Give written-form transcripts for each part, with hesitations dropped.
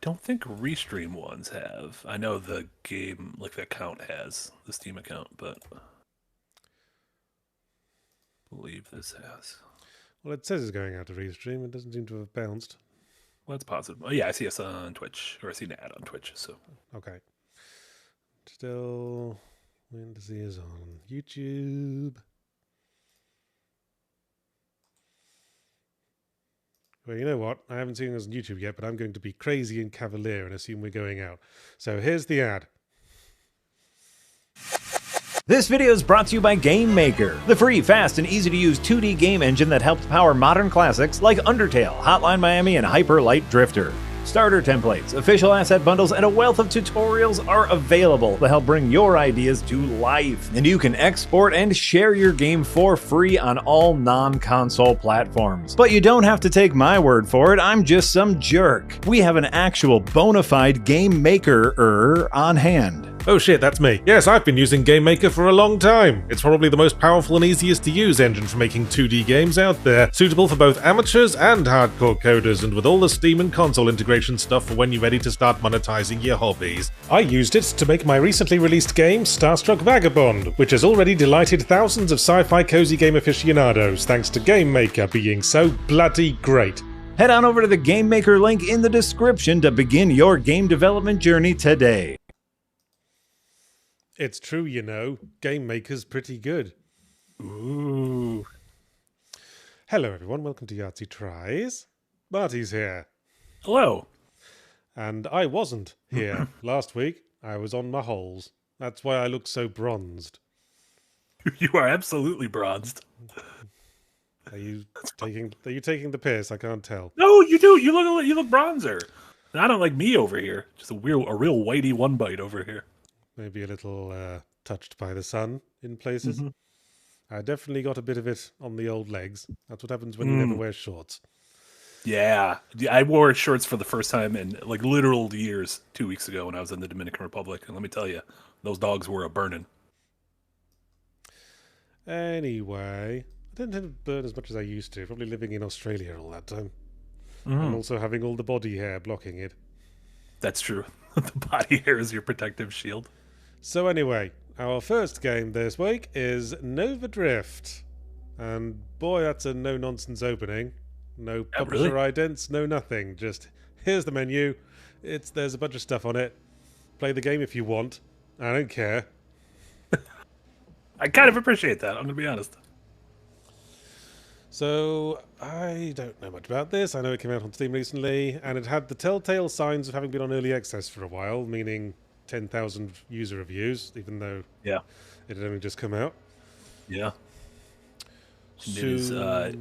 don't think Restream ones have. I know the game, like the account has, the Steam account, but I believe this has. Well, it says it's going out to Restream. It doesn't seem to have bounced. Well, that's positive. Oh, yeah, I see us on Twitch, or I see an ad on Twitch, so. Okay. Still waiting to see us on YouTube. Well, you know what? I haven't seen us on YouTube yet, but I'm going to be crazy and cavalier and assume we're going out. So here's the ad. This video is brought to you by Game Maker, the free, fast, and easy-to-use 2D game engine that helps power modern classics like Undertale, Hotline Miami, and Hyper Light Drifter. Starter templates, official asset bundles, and a wealth of tutorials are available to help bring your ideas to life. And you can export and share your game for free on all non-console platforms. But you don't have to take my word for it, I'm just some jerk. We have an actual bona fide Game Maker on hand. Oh shit, that's me. Yes, I've been using Game Maker for a long time. It's probably the most powerful and easiest to use engine for making 2D games out there, suitable for both amateurs and hardcore coders, and with all the Steam and console integration stuff for when you're ready to start monetizing your hobbies. I used it to make my recently released game, Starstruck Vagabond, which has already delighted thousands of sci-fi cozy game aficionados, thanks to Game Maker being so bloody great. Head on over to the Game Maker link in the description to begin your game development journey today. It's true, you know. Game Maker's pretty good. Ooh. Hello, everyone. Welcome to Yahtzee Tries. Marty's here. Hello. And I wasn't here last week. I was on my holes. That's why I look so bronzed. You are absolutely bronzed. Are you taking the piss? I can't tell. No, you do. You look bronzer. Not unlike me over here. Just a real whitey one bite over here. Maybe a little touched by the sun in places. I definitely got a bit of it on the old legs. That's what happens when you never wear shorts. Yeah, I wore shorts for the first time in like literal years 2 weeks ago when I was in the Dominican Republic, and let me tell you, those dogs were a burning. Anyway, I didn't have to burn as much as I used to. Probably living in Australia all that time, and also having all the body hair blocking it. That's true. The body hair is your protective shield. So anyway, our first game this week is Nova Drift. And boy, that's a no-nonsense opening. No publisher idents, no nothing. Just, here's the menu. There's a bunch of stuff on it. Play the game if you want. I don't care. I kind of appreciate that, I'm going to be honest. So, I don't know much about this. I know it came out on Steam recently, and it had the telltale signs of having been on early access for a while, meaning 10,000 user reviews, even though it had only just come out. Yeah. So,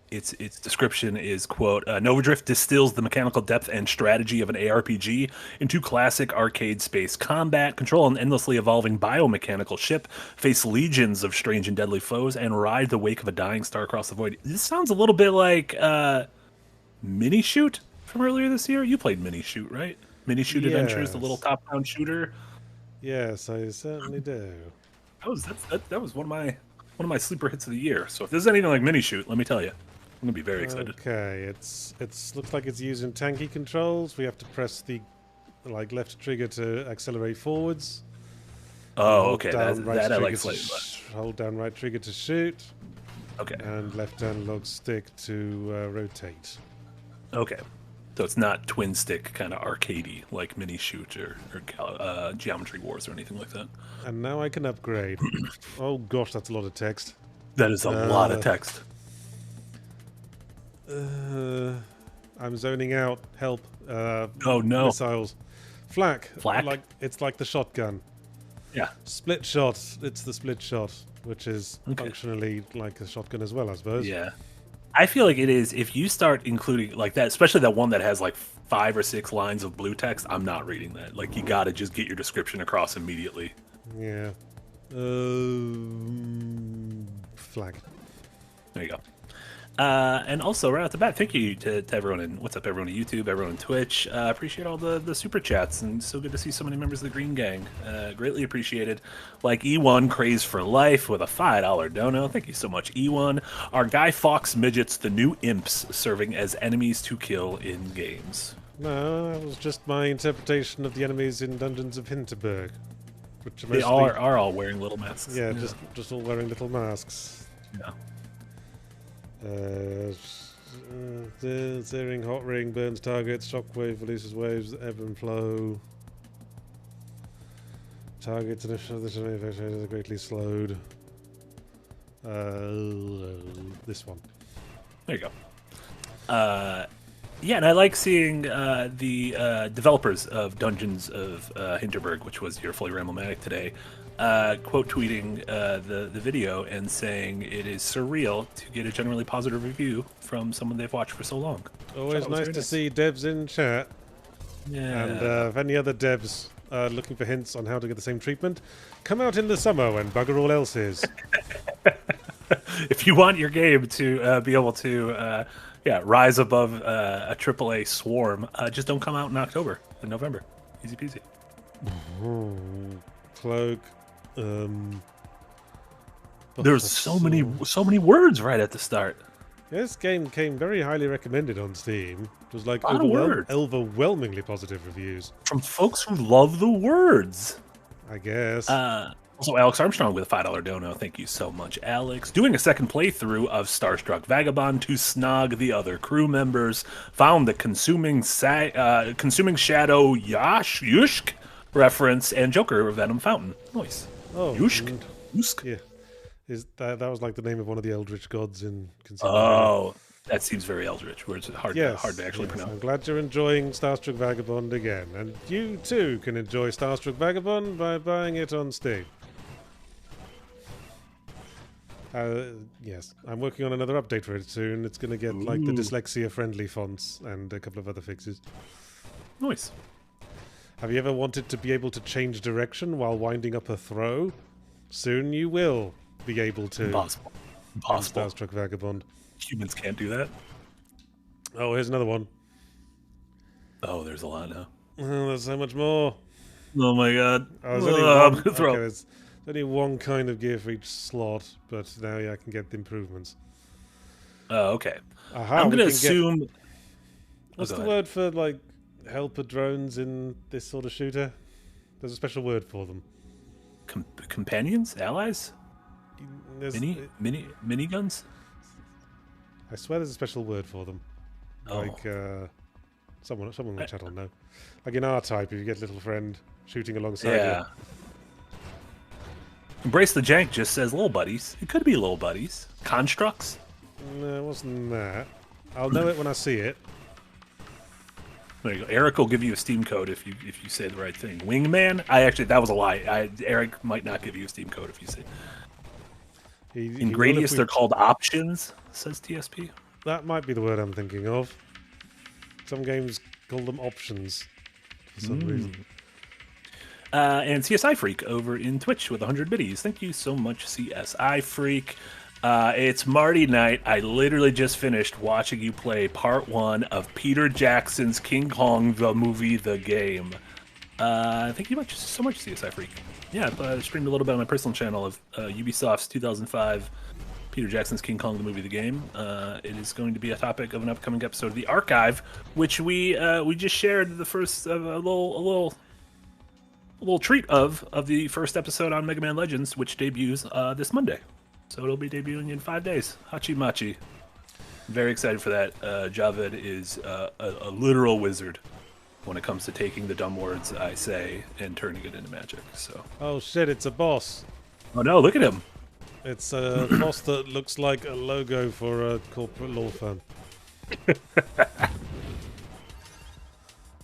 its description is, quote, Nova Drift distills the mechanical depth and strategy of an ARPG into classic arcade space combat, control an endlessly evolving biomechanical ship, face legions of strange and deadly foes, and ride the wake of a dying star across the void. This sounds a little bit like Mini Shoot from earlier this year. You played Mini Shoot, right? Mini Shoot Adventures, the little top-down shooter. Yes, I certainly do. That was one of my sleeper hits of the year. So if this is anything like Mini Shoot, let me tell you, I'm gonna be very excited. Okay, it's looks like it's using tanky controls. We have to press the left trigger to accelerate forwards. Oh, okay. That I like slightly less. Hold down right trigger to shoot. Okay. And left analog stick to rotate. Okay. So it's not twin stick kind of arcadey like Mini Shoot or Geometry Wars or anything like that. And now I can upgrade. Oh gosh, that's a lot of text. That is a lot of text. I'm zoning out. Help. Oh no. Missiles. Flak. Flak? It's like the shotgun. Yeah. Split shot. It's the split shot, which is functionally like a shotgun as well, I suppose. Yeah. I feel like it is, if you start including like that, especially that one that has like 5 or 6 lines of blue text, I'm not reading that. Like, you gotta just get your description across immediately. Yeah. Flag. There you go. And also, right off the bat, thank you to everyone, and what's up, everyone on YouTube, everyone on Twitch. Appreciate all the super chats, and so good to see so many members of the Green Gang. Greatly appreciated. Like E1 Craze for Life with a $5 dono. Thank you so much, E1. Our Guy Fawkes midgets, the new imps, serving as enemies to kill in games. No, that was just my interpretation of the enemies in Dungeons of Hinterberg. Which are They mostly, are all wearing little masks. yeah, just all wearing little masks. Yeah. Searing hot ring burns targets, shockwave releases waves, ebb and flow. Targets and if the effect is greatly slowed. This one. There you go. Yeah, and I like seeing the developers of Dungeons of Hinterberg, which was your fully Ramblomatic today, quote tweeting the video and saying it is surreal to get a generally positive review from someone they've watched for so long. Always nice to see devs in chat. Yeah. And if any other devs are looking for hints on how to get the same treatment, come out in the summer when bugger all else is. If you want your game to be able to rise above a AAA swarm, just don't come out in October and November. Easy peasy. Cloak. There's so many words right at the start. This game came very highly recommended on Steam. It was like A lot of words. overwhelmingly positive reviews. From folks who love the words. I guess. Also, Alex Armstrong with a $5 dono. Thank you so much, Alex. Doing a second playthrough of Starstruck Vagabond to snog the other crew members. Found the Consuming Shadow Yushk reference and Joker Venom Fountain. Nice. Oh, Yushk? Yushk? Yeah. That was like the name of one of the Eldritch gods in Consuming Oh, that seems very Eldritch, where it's hard to actually yes, pronounce. I'm glad you're enjoying Starstruck Vagabond again. And you too can enjoy Starstruck Vagabond by buying it on Steam. Yes, I'm working on another update for it soon. It's going to get like the dyslexia-friendly fonts and a couple of other fixes. Nice. Have you ever wanted to be able to change direction while winding up a throw? Soon you will be able to. Impossible. in Impossible. Starstruck Vagabond. Humans can't do that. Oh, here's another one. Oh, there's a lot now. Oh, there's so much more. Oh my god. Oh, there's only I'm one. gonna throw Okay, there's only one kind of gear for each slot, but now I can get the improvements. Oh, okay. Aha, I'm we gonna can assume. What's go the ahead. word for like helper drones in this sort of shooter? There's a special word for them. Companions, allies, There's, miniguns. I swear there's a special word for them. Oh. Like someone in the chat will know. Like in R-Type, if you get a little friend shooting alongside Yeah. Embrace the Jank just says little buddies. It could be little buddies. Constructs. you. No, it wasn't that. I'll know it when I see it. There you go. Eric will give you a Steam code if you say the right thing. Wingman. That was a lie. Eric might not give you a Steam code if you say. In Gradius, they're called options. Says TSP. That might be the word I'm thinking of. Some games call them options for some reason. And CSI Freak over in Twitch with 100 biddies. Thank you so much, CSI Freak. It's Marty night. I literally just finished watching you play part 1 of Peter Jackson's King Kong, the movie, the game. Thank you so much, CSI Freak. Yeah, I streamed a little bit on my personal channel of Ubisoft's 2005 Peter Jackson's King Kong, the movie, the game. It is going to be a topic of an upcoming episode of the Archive, which we just shared the first a little treat of the first episode on Mega Man Legends, which debuts this Monday. So it'll be debuting in 5 days. Hachi Machi. Very excited for that. Javed is a literal wizard when it comes to taking the dumb words I say and turning it into magic. So. Oh shit, it's a boss. Oh no, look at him. It's a boss that looks like a logo for a corporate law firm.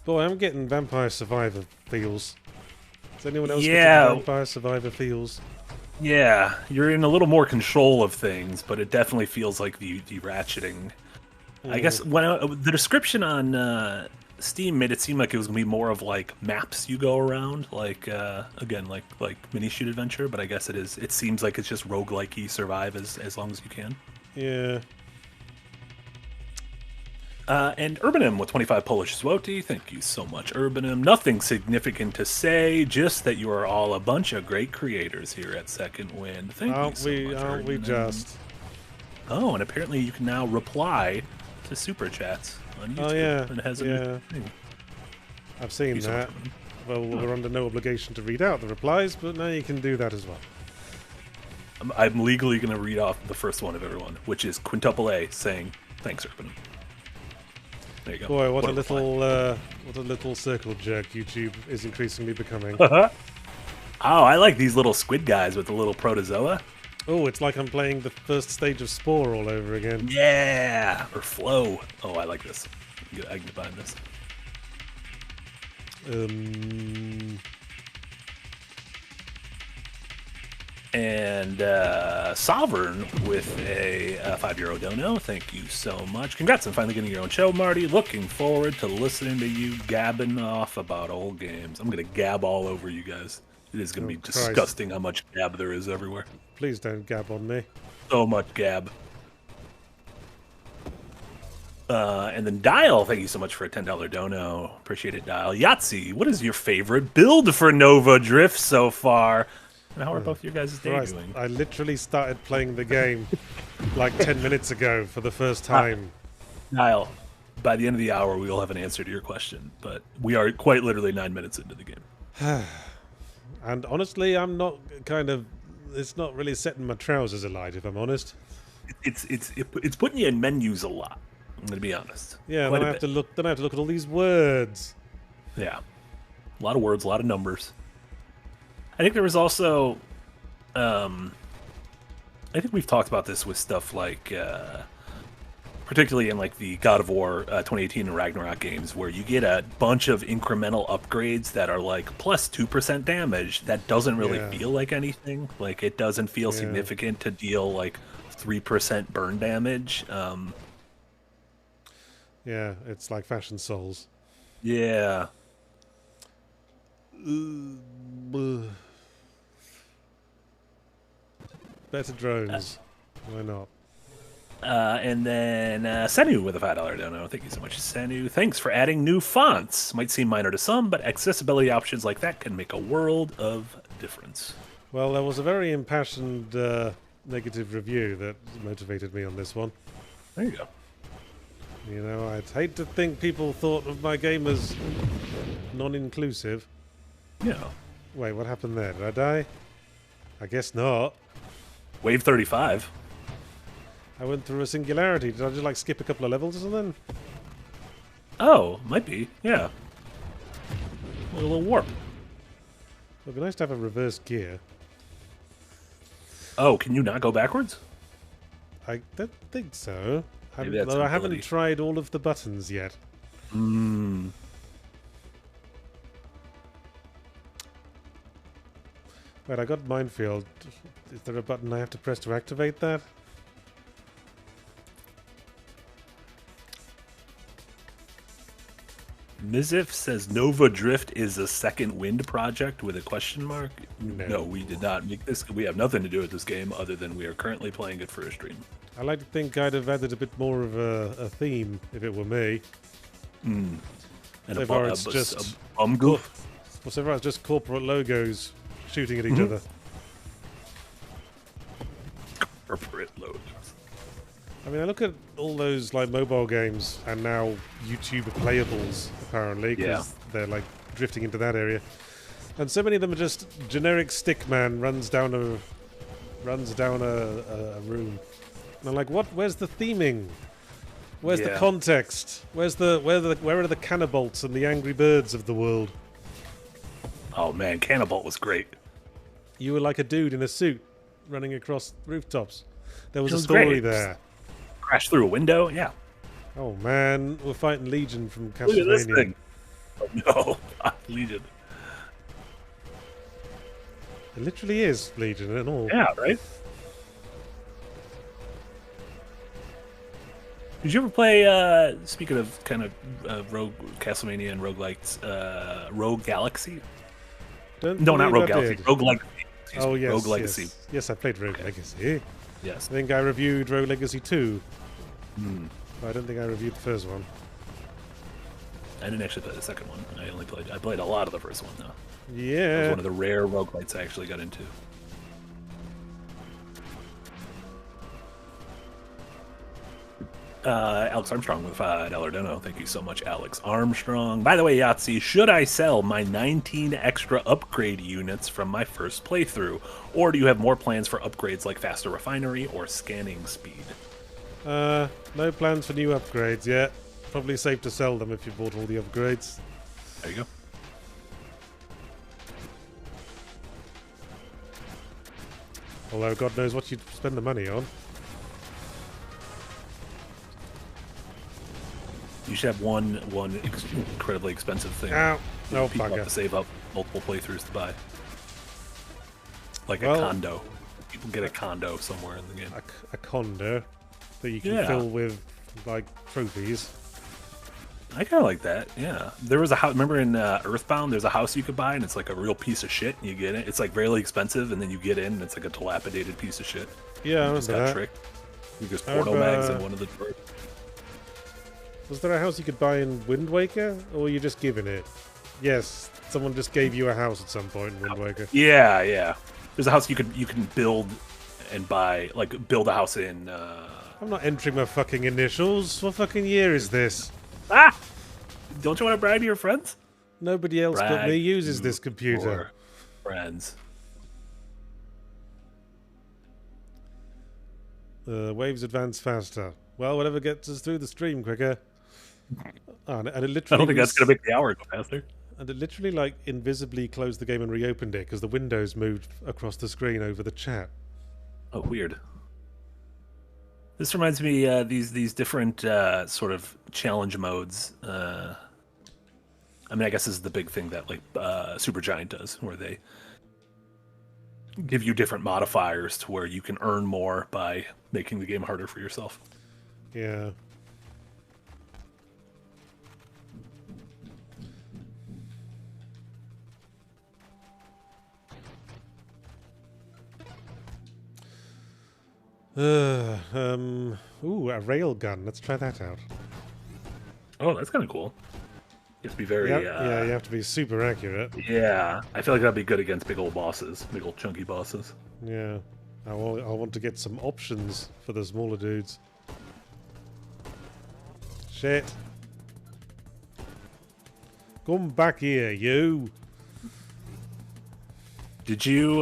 Boy, I'm getting Vampire Survivor feels. Does anyone else get Vampire Survivor feels? Yeah, you're in a little more control of things, but it definitely feels like the ratcheting. I guess when the description on Steam made it seem like it was gonna be more of like maps you go around, like again like mini shoot adventure. But I guess it is. It seems like it's just roguelike-y, survive as long as you can. Yeah. And Urbanim with 25 Polish Zloty. Thank you so much, Urbanim. Nothing significant to say, just that you are all a bunch of great creators here at Second Wind. Thank you so much, Aren't we Urbanim. just? Oh, and apparently you can now reply to super chats on YouTube. Oh yeah. And it has a new thing. I've seen that. Well, we're under no obligation to read out the replies, but now you can do that as well. I'm legally going to read off the first one of everyone, which is Quintuple A saying, "Thanks, Urban." There you go. Boy, what a little circle jerk YouTube is increasingly becoming. Oh, I like these little squid guys with the little protozoa. Oh, it's like I'm playing the first stage of Spore all over again. Yeah, or Flow. Oh, I like this. I can get behind this. And Sovereign with a €5 dono. Thank you so much. Congrats on finally getting your own show, Marty. Looking forward to listening to you gabbing off about old games. I'm going to gab all over you guys. It is going to be disgusting how much gab there is everywhere. Please don't gab on me. So much gab. And then Dial, thank you so much for a $10 dono. Appreciate it, Dial. Yahtzee, what is your favorite build for Nova Drift so far? And how are both your guys' day doing? I literally started playing the game like 10 minutes ago for the first time. Dial, by the end of the hour, we will have an answer to your question. But we are quite literally 9 minutes into the game. And honestly, I'm not it's not really setting my trousers alight, if I'm honest. It's putting you in menus a lot. I'm going to be honest. Yeah, then I have to look at all these words. Yeah. A lot of words, a lot of numbers. I think there was also I think we've talked about this with stuff like particularly in like the God of War 2018 and Ragnarok games, where you get a bunch of incremental upgrades that are like plus 2% damage. That doesn't really feel like anything. Like it doesn't feel significant to deal like 3% burn damage. Yeah, it's like Fashion Souls. Yeah. Better drones. Why not? And then Senu with a $5 dono. Thank you so much, Senu. Thanks for adding new fonts. Might seem minor to some, but accessibility options like that can make a world of difference. Well, there was a very impassioned negative review that motivated me on this one. There you go. You know, I'd hate to think people thought of my game as non-inclusive. Yeah. Wait, what happened there? Did I die? I guess not. Wave 35. I went through a singularity. Did I just like skip a couple of levels or something? Oh, might be. Yeah. A little warp. It'd be nice to have a reverse gear. Oh, can you not go backwards? I don't think so. Maybe that's Though I an ability. haven't tried all of the buttons yet. Hmm. Wait, I got Minefield. Is there a button I have to press to activate that? Mizif says Nova Drift is a second wind project with a question mark. No. No, we did not make this. We have nothing to do with this game other than we are currently playing it for a stream. I like to think I'd have added a bit more of a theme if it were me. And So far it's just a bum goof. Well, so far it's just corporate logos shooting at each other. Corporate logos. I mean, I look at all those like mobile games and now YouTube playables apparently because they're like drifting into that area, and so many of them are just generic stickman runs down a room. And I'm like, what? Where's the theming? Where's the context? Where are the Cannabolts and the Angry Birds of the world? Oh man, Cannabolt was great. You were like a dude in a suit running across rooftops. There was It a was story great. there. Crash through a window. Yeah. Oh man, we're fighting Legion from Look at this Castlevania. thing. Oh, no, not Legion. It literally is Legion and all. Yeah, right. Did you ever play? Speaking of kind of Rogue Castlevania and roguelites, Rogue Galaxy? Don't No, not believe Rogue I Galaxy. did. Rogue Legacy. Excuse Oh me, yes, Rogue Legacy. yes. Yes, I played Rogue Legacy. Yes. I think I reviewed Rogue Legacy 2. Hmm. But I don't think I reviewed the first one. I didn't actually play the second one. I played a lot of the first one though. It was Yeah. one of the rare roguelites I actually got into. Alex Armstrong with $5 dono. Thank you so much, Alex Armstrong. By the way, Yahtzee, should I sell my 19 extra upgrade units from my first playthrough? Or do you have more plans for upgrades like faster refinery or scanning speed? No plans for new upgrades yet. Probably safe to sell them if you bought all the upgrades. There you go. Although God knows what you'd spend the money on. You should have one incredibly expensive thing. Ow. No, People have bugger. to save up multiple playthroughs to buy. Like a Well- condo. People get a condo somewhere in the game. A condo that you can Yeah. fill with, like, trophies. I kind of like that. Yeah, there was a house. Remember in Earthbound, there's a house you could buy, and it's like a real piece of shit. And you get it. It's like really expensive, and then you get in, and it's like a dilapidated piece of shit. Yeah, I You just remember got that. tricked. You just I portal remember- mags in one of the doors. Was there a house you could buy in Wind Waker, or were you just given it? Yes, someone just gave you a house at some point in Wind Waker. Yeah, yeah. There's a house you can build and buy, like build a house in. I'm not entering my fucking initials. What fucking year is this? Ah! Don't you want to brag to your friends? Nobody else but Brag me uses to this computer. your friends. Waves advance faster. Well, whatever gets us through the stream quicker. Oh, and it literally I don't think that's gonna make the hour go faster. And it literally, like, invisibly closed the game and reopened it because the windows moved across the screen over the chat. Oh, weird. This reminds me these different sort of challenge modes. I mean, I guess this is the big thing that like Supergiant does, where they give you different modifiers to where you can earn more by making the game harder for yourself. Yeah. Ooh, a railgun. Let's try that out. Oh, that's kind of cool. You have to be very. Yeah, you have to be super accurate. Yeah, I feel like that'd be good against big old bosses, big old chunky bosses. Yeah. I want to get some options for the smaller dudes. Shit. Come back here, you. Did you?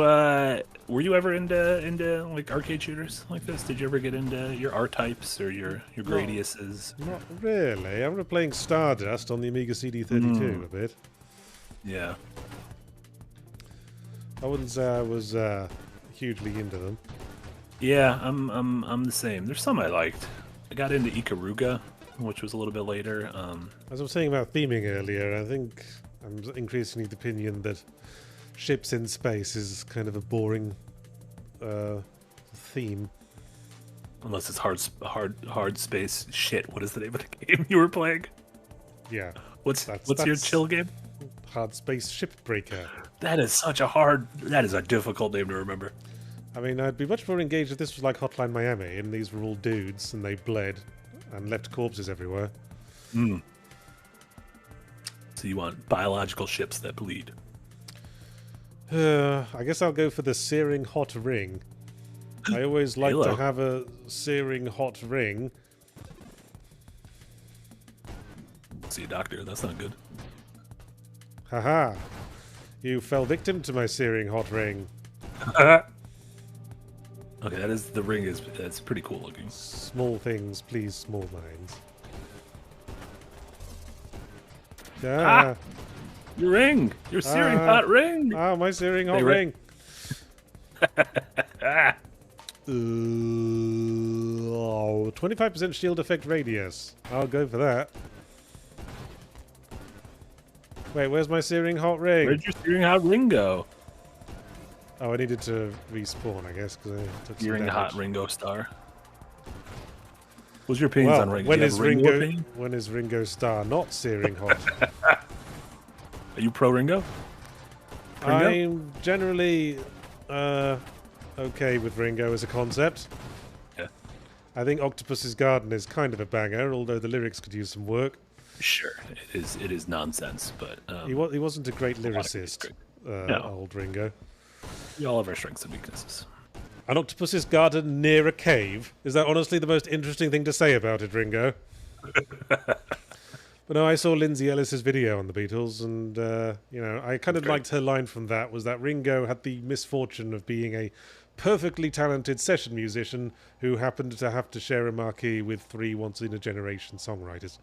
Were you ever into like arcade shooters like this? Did you ever get into your R types or your Gradiuses? Not really. I remember playing Stardust on the Amiga CD32 a bit. Yeah. I wouldn't say I was hugely into them. Yeah, I'm the same. There's some I liked. I got into Ikaruga, which was a little bit later. As I was saying about theming earlier, I think I'm increasingly the opinion that ships in space is kind of a boring theme. Unless it's hard space shit. What is the name of the game you were playing? Yeah. What's That's- your that's- chill game? Hard Space Shipbreaker. That is a difficult name to remember. I mean, I'd be much more engaged if this was like Hotline Miami and these were all dudes and they bled and left corpses everywhere. So you want biological ships that bleed? I guess I'll go for the searing hot ring. I always like to Halo. have a searing hot ring. See a doctor. That's not good. Haha. You fell victim to my searing hot ring. Okay, the ring is that's pretty cool looking. Small things, please, small minds. Ah, Your ring, your searing hot ring. my searing hot Hey, ring. Ah. 25% shield effect radius. I'll go for that. Wait, where's my searing hot ring? Where'd your searing hot ring go? Oh, I needed to respawn, I guess, because I took some Searing hot damage. Ringo Star. What's your opinions Well, on Ringo? when Do you is have a Ringo Ringo? opinion? When is Ringo Starr not searing hot? Are you pro Ringo? Ringo? I'm generally okay with Ringo as a concept. Yeah. I think Octopus's Garden is kind of a banger, although the lyrics could use some work. Sure, it is nonsense, but He wasn't a great lot of lyricist, No. old Ringo. we all have our strengths and weaknesses. An octopus's garden near a cave? Is that honestly the most interesting thing to say about it, Ringo? But no, I saw Lindsay Ellis's video on the Beatles, and, you know, I kind of liked her line from that, was that Ringo had the misfortune of being a perfectly talented session musician who happened to have to share a marquee with 3 once-in-a-generation songwriters.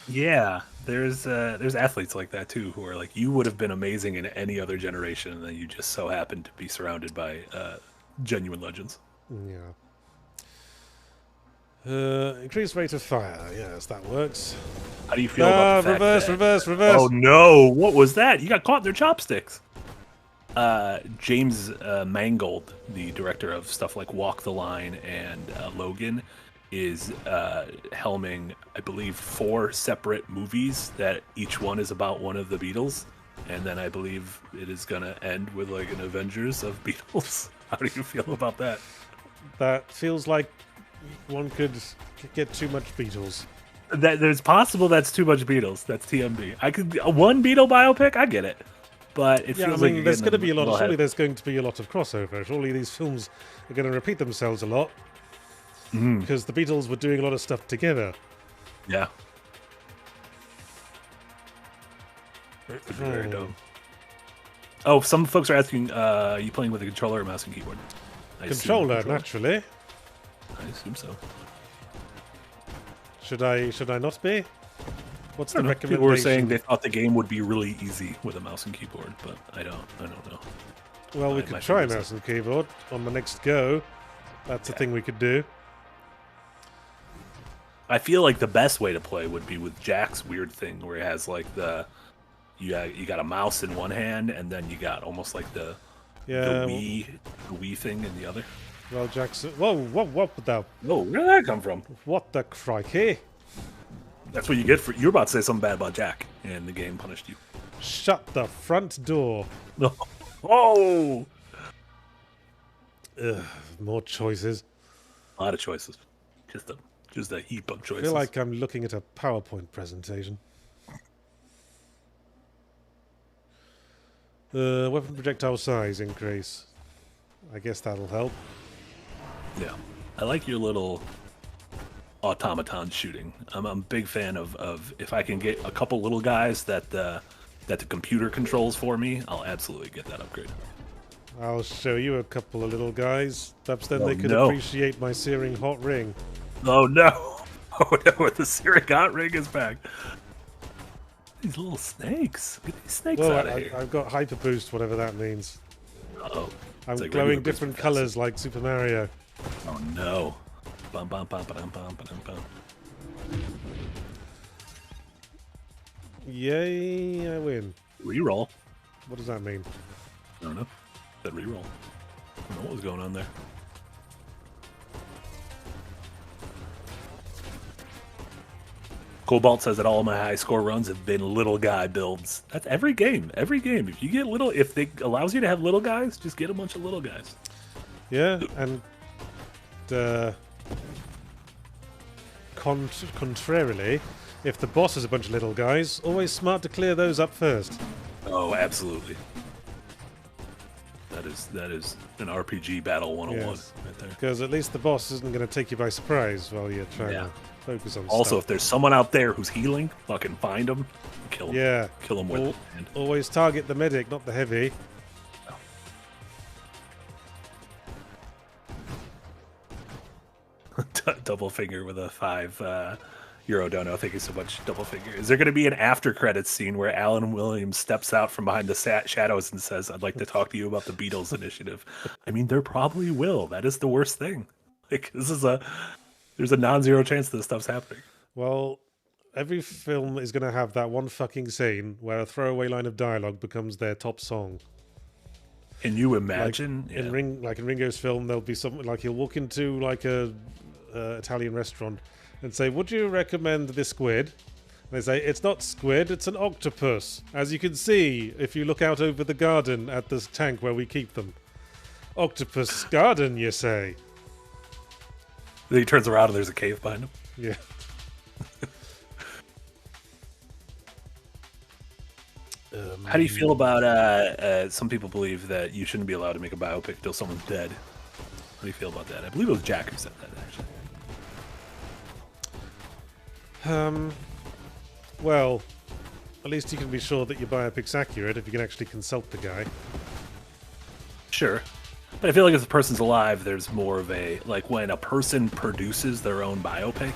Yeah, there's athletes like that too who are like, you would have been amazing in any other generation, and then you just so happen to be surrounded by genuine legends. Yeah. Increased rate of fire. Yes, that works. How do you feel about the fact reverse. Oh no, what was that? You got caught in their chopsticks. James Mangold, the director of stuff like Walk the Line and Logan, is helming, I believe, 4 separate movies that each one is about one of the Beatles. And then I believe it is going to end with like an Avengers of Beatles. How do you feel about that? That feels like one could get too much Beatles. That there's possible that's too much Beatles. That's TMB. I could one Beatle biopic. I get it, but it feels like there's going to be a lot. Surely there's going to be a lot of crossover. Surely these films are going to repeat themselves a lot because the Beatles were doing a lot of stuff together. Yeah. Very dumb. Oh, some folks are asking, are you playing with a controller or mouse and keyboard? Controller, naturally. I assume so. Should I not be? What's the recommendation? People were saying they thought the game would be really easy with a mouse and keyboard, but I don't know. Well, we could try mouse and keyboard on the next go. That's a thing we could do. I feel like the best way to play would be with Jack's weird thing where it has like you got a mouse in one hand and then you got almost like the Wii thing in the other. Well, Jackson. Whoa, what the? Oh, where did that come from? What the crikey? That's what you get for. You were about to say something bad about Jack, and the game punished you. Shut the front door. No. Oh. Ugh, more choices. A lot of choices. Just a heap of choices. I feel like I'm looking at a PowerPoint presentation. Weapon projectile size increase. I guess that'll help. Yeah, I like your little automaton shooting. I'm a big fan of if I can get a couple little guys that the computer controls for me, I'll absolutely get that upgrade. I'll show you a couple of little guys. Perhaps then they could appreciate my searing hot ring. Oh no! Oh no! The searing hot ring is back. These little snakes. Get these snakes out of here. I've got hyper boost, whatever that means. Uh-oh. I'm glowing different colors like Super Mario. Oh no. Bum, bum, bum, bum, bum, bum, bum. Yay, I win. Reroll. What does that mean? I don't know. Said reroll. I don't know what was going on there. Cobalt says that all of my high score runs have been little guy builds. That's every game. Every game. If you get little, if they allows you to have little guys, just get a bunch of little guys. Yeah, and contrarily, if the boss is a bunch of little guys, always smart to clear those up first. Oh, absolutely. That is an RPG battle 101 right there. Because at least the boss isn't going to take you by surprise while you're trying to focus on also, stuff. if there's someone out there who's healing, fucking find them, kill them. Yeah. Kill them with it. Always target the medic, not the heavy. Double finger with a 5 euro dono. Thank you so much, Double Finger. Is there going to be an after credits scene where Alan Williams steps out from behind the shadows and says, "I'd like to talk to you about the Beatles initiative"? I mean, there probably will. That is the worst thing. Like, there's a non-zero chance this stuff's happening. Well, every film is going to have that one fucking scene where a throwaway line of dialogue becomes their top song. Can you imagine? Like in Ringo's film, there'll be something like he'll walk into like a Italian restaurant and say, "Would you recommend this squid?" And they say, "It's not squid, it's an octopus. As you can see, if you look out over the garden at this tank where we keep them. Octopus garden, you say?" Then he turns around and there's a cave behind him. Yeah. How do you feel about some people believe that you shouldn't be allowed to make a biopic till someone's dead? How do you feel about that? I believe it was Jack who said that, actually. Well, at least you can be sure that your biopic's accurate if you can actually consult the guy. Sure. But I feel like if the person's alive, there's more of a, like, when a person produces their own biopic,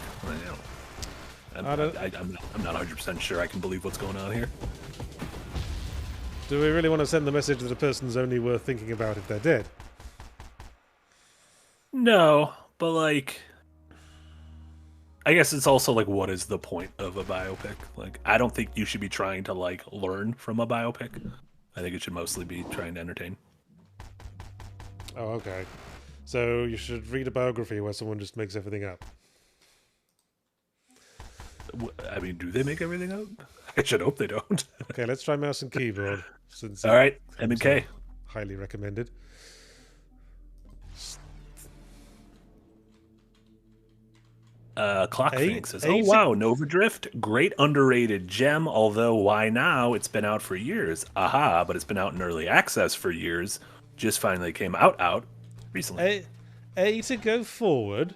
I'm not 100% sure I can believe what's going on here. Do we really want to send the message that a person's only worth thinking about if they're dead? No, but, like, I guess it's also, like, what is the point of a biopic? Like, I don't think you should be trying to, like, learn from a biopic. I think it should mostly be trying to entertain. Oh, okay. So you should read a biography where someone just makes everything up. I mean, do they make everything up? I should hope they don't. Okay, let's try mouse and keyboard. Since All right, M and K. Highly recommended. Clock Phoenix says, "Oh wow, Nova Drift, great underrated gem. Although why now? It's been out for years. Aha, but it's been out in early access for years. Just finally came out recently. A to go forward.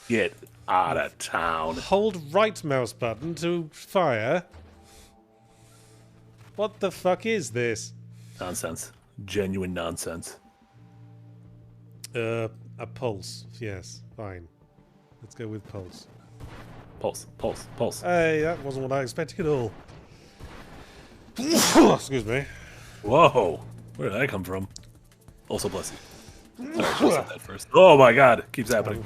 Get out of town. Hold right mouse button to fire. What the fuck is this? Nonsense. Genuine nonsense. A pulse. Yes, fine. Let's go with pulse. Pulse. Hey, that wasn't what I expected at all. Excuse me. Whoa, where did that come from? Also, bless you. Sorry, I should have said that first. Oh my god, keeps happening.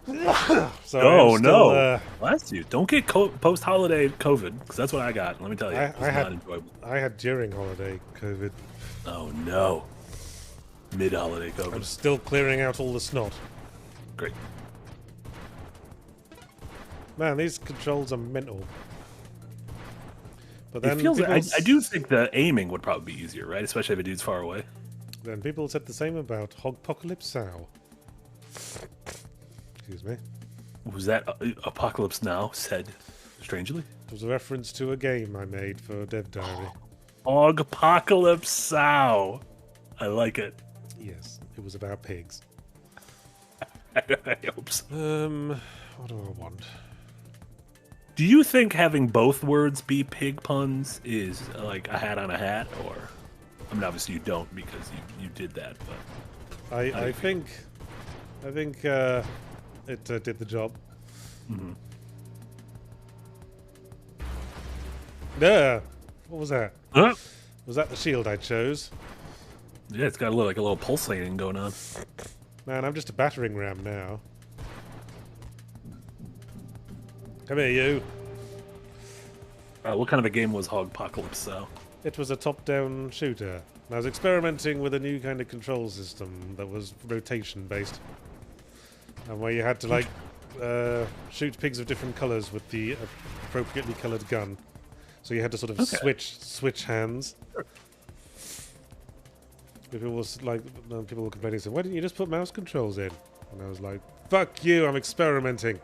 Sorry, oh still, no, bless you. Don't get post-holiday COVID, because that's what I got. Let me tell you, it's not enjoyable. I had during holiday COVID. Oh no, mid-holiday COVID. I'm still clearing out all the snot. Great. Man, these controls are mental. But then it feels I do think the aiming would probably be easier, right? Especially if a dude's far away. Then people said the same about Hogpocalypse Sow. Excuse me. Was that Apocalypse Now said strangely? It was a reference to a game I made for Dev Diary. Apocalypse Sow. I like it. Yes, it was about pigs. I hope so. What do I want? Do you think having both words be pig puns is like a hat on a hat, or I mean, obviously you don't because you did that, but I think it did the job. Mm-hmm. What was that? Huh? Was that the shield I chose? Yeah, it's got a little pulsating going on. Man, I'm just a battering ram now. Come here, you. What kind of a game was Hogpocalypse Sow? It was a top-down shooter. I was experimenting with a new kind of control system that was rotation-based. And where you had to, like, shoot pigs of different colours with the appropriately coloured gun. So you had to sort of switch hands. People were complaining, saying, "Why didn't you just put mouse controls in?" And I was like, "Fuck you! I'm experimenting."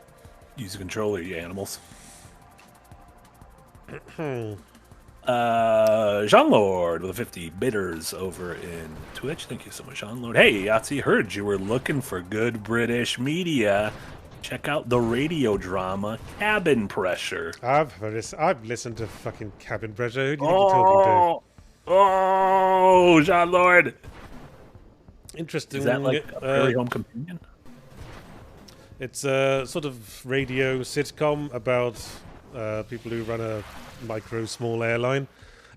Use a controller, you animals. Jean Lord with a 50 bitters over in Twitch. Thank you so much, Jean Lord. Hey, Yahtzee, heard you were looking for good British media. Check out the radio drama Cabin Pressure. I've listened to fucking Cabin Pressure. Who do you think you're talking to? Oh, Jean Lord. Interesting. Is that like a Prairie Home Companion? It's a sort of radio sitcom about people who run a small airline.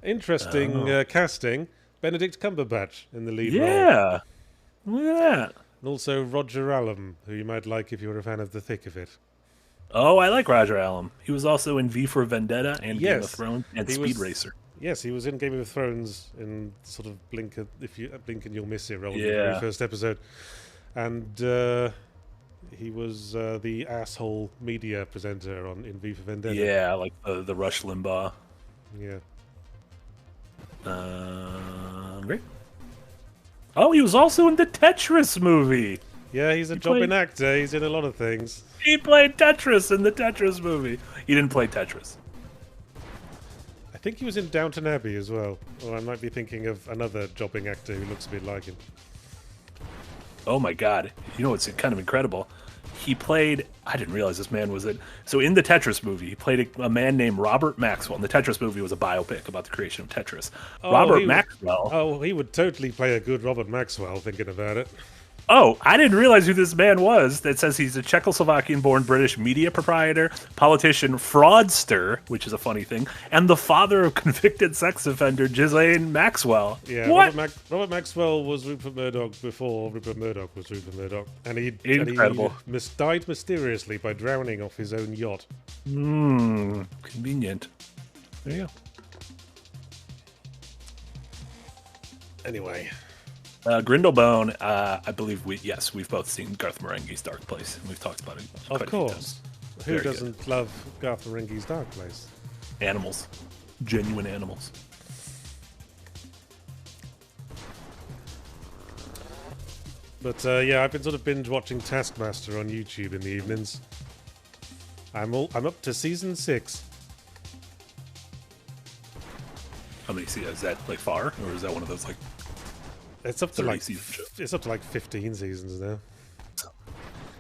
Interesting casting. Benedict Cumberbatch in the lead role. Yeah. Look at that. And also Roger Allam, who you might like if you were a fan of The Thick of It. Oh, I like Roger Allam. He was also in V for Vendetta and Game of Thrones and Speed Racer. Yes, he was in Game of Thrones in sort of Blink and You'll Miss It role in the very first episode. And he was the asshole media presenter in V for Vendetta. Yeah, like the Rush Limbaugh. Yeah. Great. Oh, he was also in the Tetris movie. Yeah, he's a jobbing actor. He's in a lot of things. He played Tetris in the Tetris movie. He didn't play Tetris. I think he was in Downton Abbey as well. Or I might be thinking of another jobbing actor who looks a bit like him. Oh my god! You know what's kind of incredible? He played. I didn't realize this man was it. So in the Tetris movie, he played a man named Robert Maxwell. And the Tetris movie was a biopic about the creation of Tetris. Robert Maxwell. Oh, he would totally play a good Robert Maxwell. Thinking about it. Oh, I didn't realize who this man was. That says he's a Czechoslovakian-born British media proprietor, politician, fraudster, which is a funny thing, and the father of convicted sex offender Ghislaine Maxwell. Yeah, what? Robert Maxwell was Rupert Murdoch before Rupert Murdoch was Rupert Murdoch, and he died mysteriously by drowning off his own yacht. Convenient. There you go. Anyway. Grindlebone, I believe we've both seen Garth Marenghi's Dark Place, and we've talked about it. Of course. Who doesn't love Garth Marenghi's Dark Place? Animals. Genuine animals. But yeah, I've been sort of binge watching Taskmaster on YouTube in the evenings. I'm up to season 6. How many seasons? Is that like far, or is that one of those like? It's up to like 15 seasons now.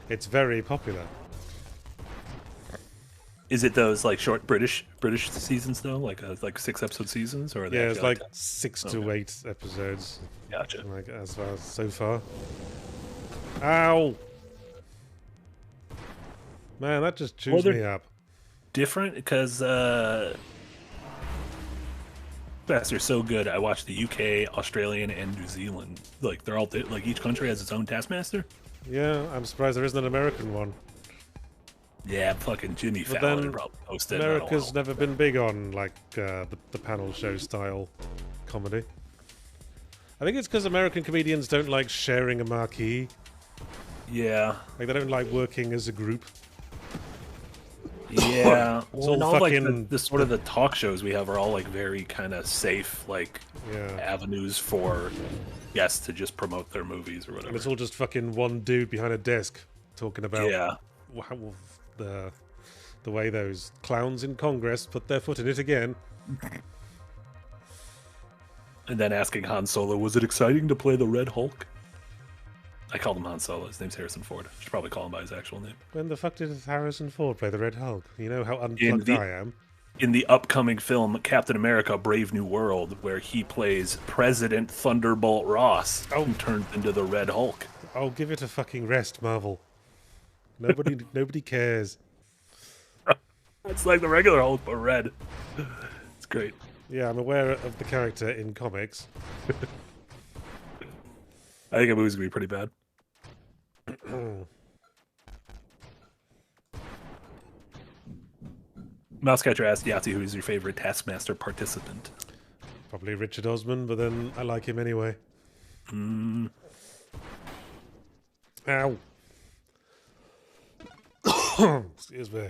It's very popular. Is it those like short British seasons though, like 6-episode seasons, or yeah, it's like 6 to 8 episodes. Gotcha. Like as far as so far. Ow! Man, that just chews me up. Different because Taskmaster's so good. I watched the UK, Australian, and New Zealand. Like they're all like each country has its own Taskmaster. Yeah, I'm surprised there isn't an American one. Yeah, fucking Jimmy Fallon would probably post it. America's never been big on like the panel show style comedy. I think it's because American comedians don't like sharing a marquee. Yeah, like they don't like working as a group. Yeah, it's all fucking like the sort of the talk shows we have are all like very kind of safe, like avenues for guests to just promote their movies or whatever. And it's all just fucking one dude behind a desk talking about how the way those clowns in Congress put their foot in it again. And then asking Han Solo, was it exciting to play the Red Hulk? I called him Han Solo. His name's Harrison Ford. I should probably call him by his actual name. When the fuck did Harrison Ford play the Red Hulk? You know how unplugged I am. In the upcoming film Captain America Brave New World, where he plays President Thunderbolt Ross, who turns into the Red Hulk. Oh, give it a fucking rest, Marvel. Nobody cares. It's like the regular Hulk, but red. It's great. Yeah, I'm aware of the character in comics. I think the movie's gonna be pretty bad. Mousecatcher asked Yahtzee, who is your favorite Taskmaster participant? Probably Richard Osman, but then I like him anyway. Ow. Excuse me.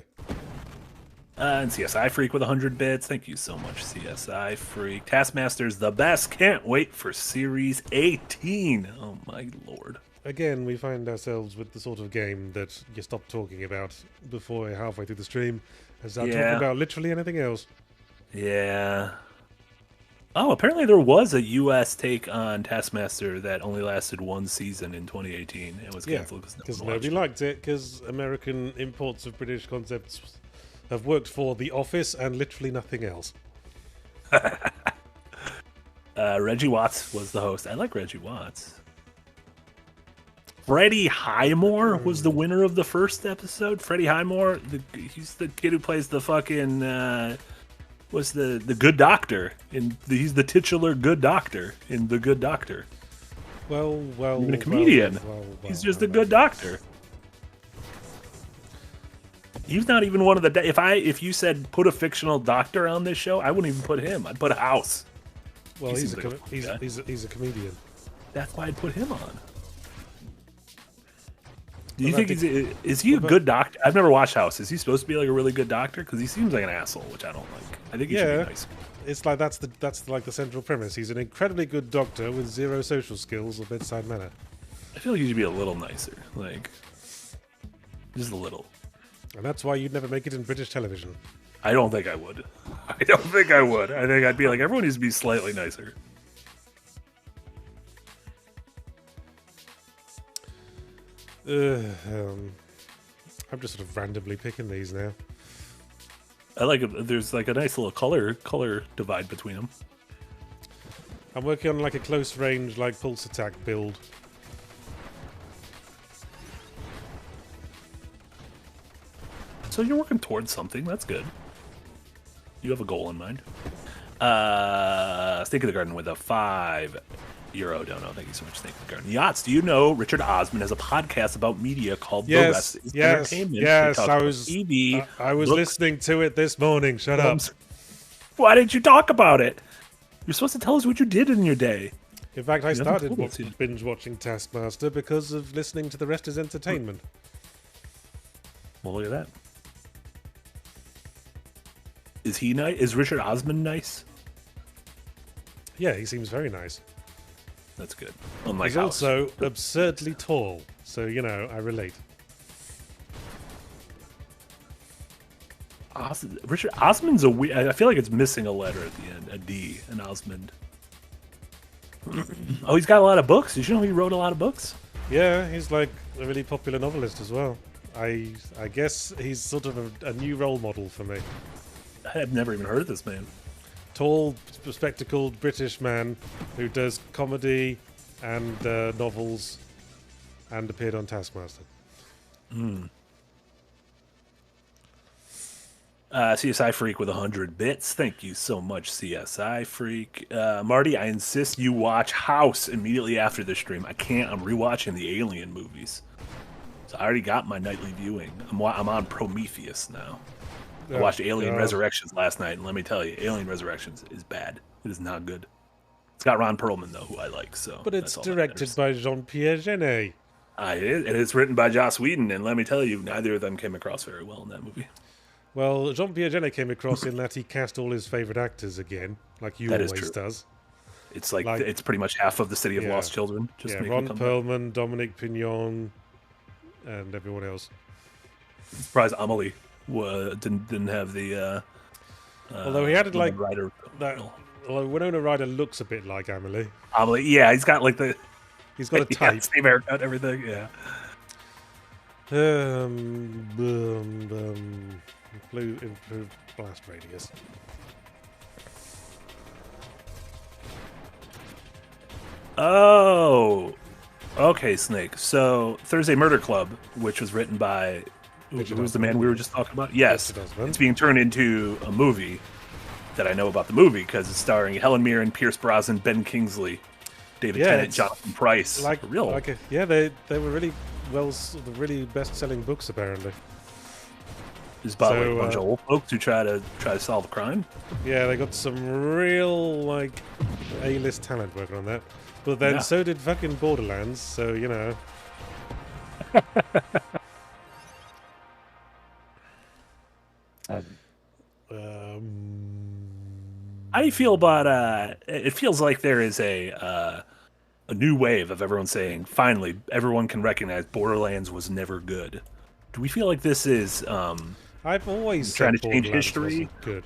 And CSI Freak with 100 bits. Thank you so much, CSI Freak. Taskmaster's the best. Can't wait for Series 18. Oh, my lord. Again, we find ourselves with the sort of game that you stop talking about before you're halfway through the stream and start talking about literally anything else. Yeah. Oh, apparently there was a U.S. take on Taskmaster that only lasted one season in 2018. It was canceled because nobody liked it, because American imports of British concepts have worked for The Office and literally nothing else. Reggie Watts was the host. I like Reggie Watts. Freddie Highmore was the winner of the first episode. Freddie Highmore, he's the kid who plays the fucking was the good doctor he's the titular good doctor in The Good Doctor. Well, even a comedian. He's just a good doctor. He's not even one of the. If you said put a fictional doctor on this show, I wouldn't even put him. I'd put a House. Well, he's a comedian. That's why I'd put him on. Do you think is he a good doctor? I've never watched House. Is he supposed to be like a really good doctor? Because he seems like an asshole, which I don't like. I think he should be nice. It's like that's like the central premise. He's an incredibly good doctor with zero social skills or bedside manner. I feel like he should be a little nicer, like just a little. And that's why you'd never make it in British television. I don't think I would. I don't think I would. I think I'd be like, everyone needs to be slightly nicer. I'm just sort of randomly picking these now. I like it. There's like a nice little color divide between them. I'm working on like a close range, like pulse attack build. So you're working towards something. That's good. You have a goal in mind. Snake of the Garden with a €5 dono. Thank you so much, Snake of the Garden. Yachts, do you know Richard Osman has a podcast about media called The Rest is Entertainment? Yes, I was books, listening to it this morning. Shut up. Why didn't you talk about it? You're supposed to tell us what you did in your day. In fact, I started binge watching Taskmaster because of listening to The Rest is Entertainment. Well, look at that. Is he nice? Is Richard Osman nice? Yeah, he seems very nice. That's good. Unlike He's also absurdly tall, so, you know, I relate. Richard Osmond's a weird. I feel like it's missing a letter at the end, a D, an Osmond. Oh, he's got a lot of books. Did you know he wrote a lot of books? Yeah, he's like a really popular novelist as well. I guess he's sort of a new role model for me. I've never even heard of this man. Tall, spectacled British man who does comedy and novels and appeared on Taskmaster. CSI Freak with 100 bits. Thank you so much, CSI Freak. Marty, I insist you watch House immediately after the stream. I can't. I'm rewatching the Alien movies. So I already got my nightly viewing. I'm on Prometheus now. I watched Alien Resurrections last night, and let me tell you, Alien Resurrections is bad. It is not good. It's got Ron Perlman, though, who I like. So, but it's directed by Jean-Pierre Jeunet. It is written by Joss Whedon, and let me tell you, neither of them came across very well in that movie. Well, Jean-Pierre Jeunet came across in that he cast all his favourite actors again, like he always does. It's like it's pretty much half of the City of Lost Children. Just Ron Perlman, Dominic Pignon, and everyone else. I'm surprised Amelie didn't have the. Although he had like Ryder. Although Winona Ryder looks a bit like Amelie. Amelie, yeah, he's got like the. He's got a type. Same haircut, everything, yeah. Improved blast radius. Oh, okay, Snake. So Thursday Murder Club, which was written by who was the man we were just talking about? Yes, it's being turned into a movie that I know about the movie because it's starring Helen Mirren, Pierce Brosnan, Ben Kingsley, David Tennant, Jonathan Pryce. They were really the really best-selling books apparently. It's about like a bunch of old folks who try to solve a crime. Yeah, they got some real like A-list talent working on that. But then so did fucking Borderlands, so you know. How do you feel about it feels like there is a new wave of everyone saying finally everyone can recognize Borderlands was never good. Do we feel like this is I've always trying said to change Borderlands history? Good.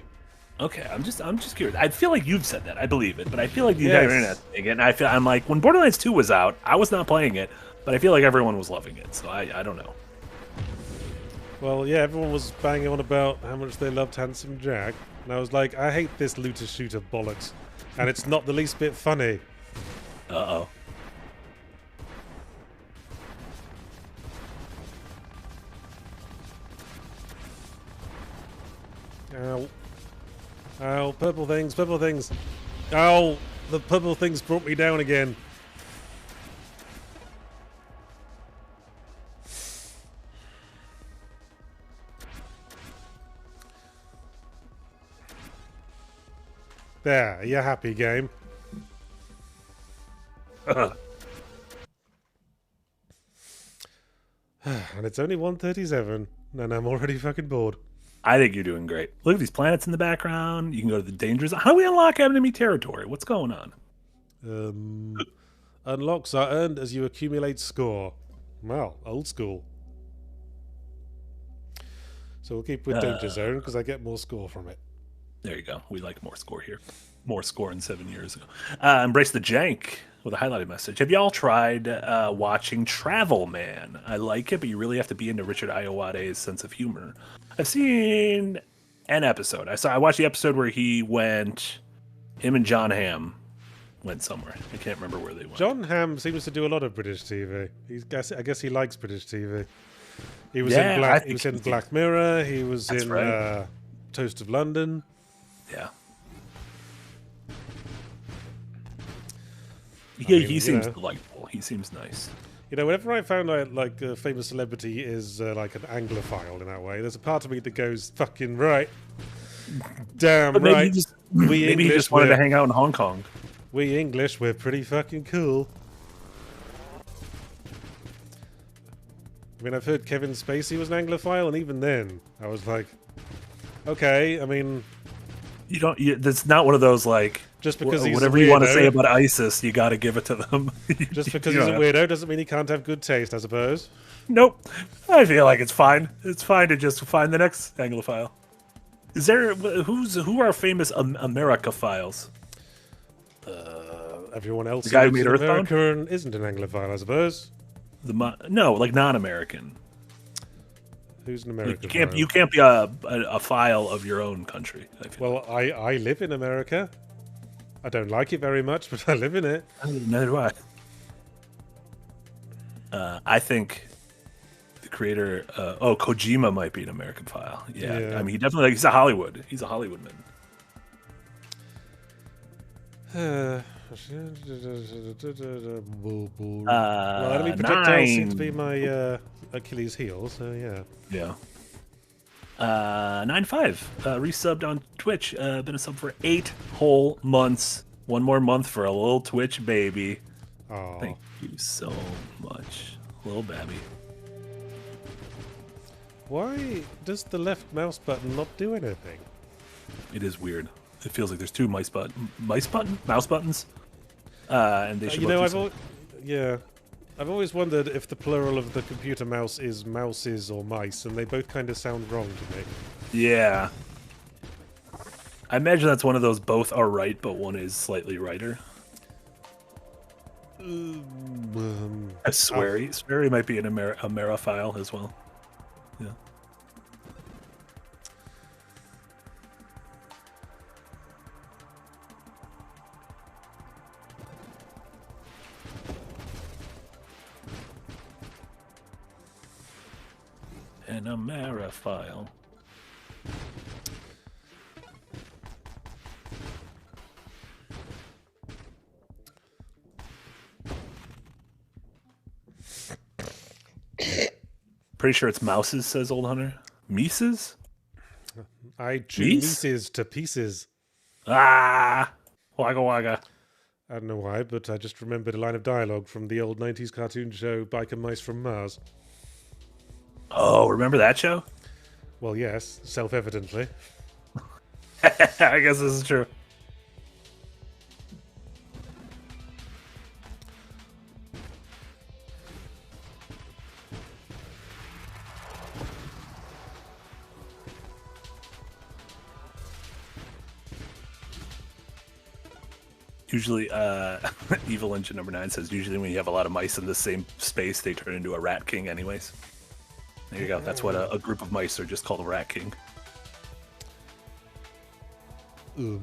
Okay, I'm just curious. I feel like you've said that. I believe it, but I feel like the entire internet thing. And I'm like, when Borderlands 2 was out, I was not playing it, but I feel like everyone was loving it. So I don't know. Well, yeah, everyone was banging on about how much they loved Handsome Jack, and I was like, I hate this looter shooter bollocks, and it's not the least bit funny. Uh-oh. Ow. Ow, purple things, purple things. Ow, the purple things brought me down again. There, you're happy, game. And it's only 1:37, and I'm already fucking bored. I think you're doing great. Look at these planets in the background. You can go to the danger zone. How do we unlock enemy territory? What's going on? Unlocks are earned as you accumulate score. Well, old school. So we'll keep with danger zone because I get more score from it. There you go. We like more score here. More score in 7 years ago. Embrace the Jank with a highlighted message. Have y'all tried watching Travel Man? I like it, but you really have to be into Richard Ayoade's sense of humor. I've seen an episode. I watched the episode where him and John Hamm went somewhere. I can't remember where they went. John Hamm seems to do a lot of British TV. I guess he likes British TV. He was in Black Mirror. He was in Toast of London. Yeah. He seems delightful. He seems nice. You know, whenever I found out like a famous celebrity is like an Anglophile in that way, there's a part of me that goes, "Fucking right, damn right." Maybe he just wanted to hang out in Hong Kong. We English, we're pretty fucking cool. I mean, I've heard Kevin Spacey was an Anglophile, and even then, I was like, okay. I mean, that's not one of those like. Just because he's whatever a weirdo, you want to say about ISIS, you got to give it to them. Just because he's a weirdo doesn't mean he can't have good taste, I suppose. Nope. I feel like it's fine. It's fine to just find the next Anglophile. Is there who are famous Americophiles? Everyone else the guy who who's made in Earthbound America isn't an Anglophile, I suppose. No, like non-American. Who's an American? You can't be a file of your own country. Well, I live in America. I don't like it very much, but I live in it. Neither do I. I think the creator, Kojima might be an American file. Yeah. I mean, he's a Hollywood. He's a Hollywood man. Well, enemy projectiles seem to be my Achilles heel, so yeah. Yeah. 9-5 resubbed on Twitch. Been a sub for 8 whole months. One more month for a little Twitch baby. Aww. Thank you so much, little babby. Why does the left mouse button not do anything? It is weird. It feels like there's two mouse buttons. And they should. I've always wondered if the plural of the computer mouse is mouses or mice, and they both kind of sound wrong to me. Yeah. I imagine that's one of those both are right, but one is slightly righter. Sweary might be an Ameriphile as well. Yeah. An Ameriphile. Pretty sure it's mouses, says Old Hunter. Mises? I chew Mises to pieces. Ah! Wagga wagga. I don't know why, but I just remembered a line of dialogue from the old 90s cartoon show Biker Mice from Mars. Oh, remember that show? Well, yes, self-evidently. I guess this is true. Usually, Evil Engine number 9 says, usually when you have a lot of mice in the same space, they turn into a rat king anyways. There you go. That's what a group of mice are just called a rat king. Oh,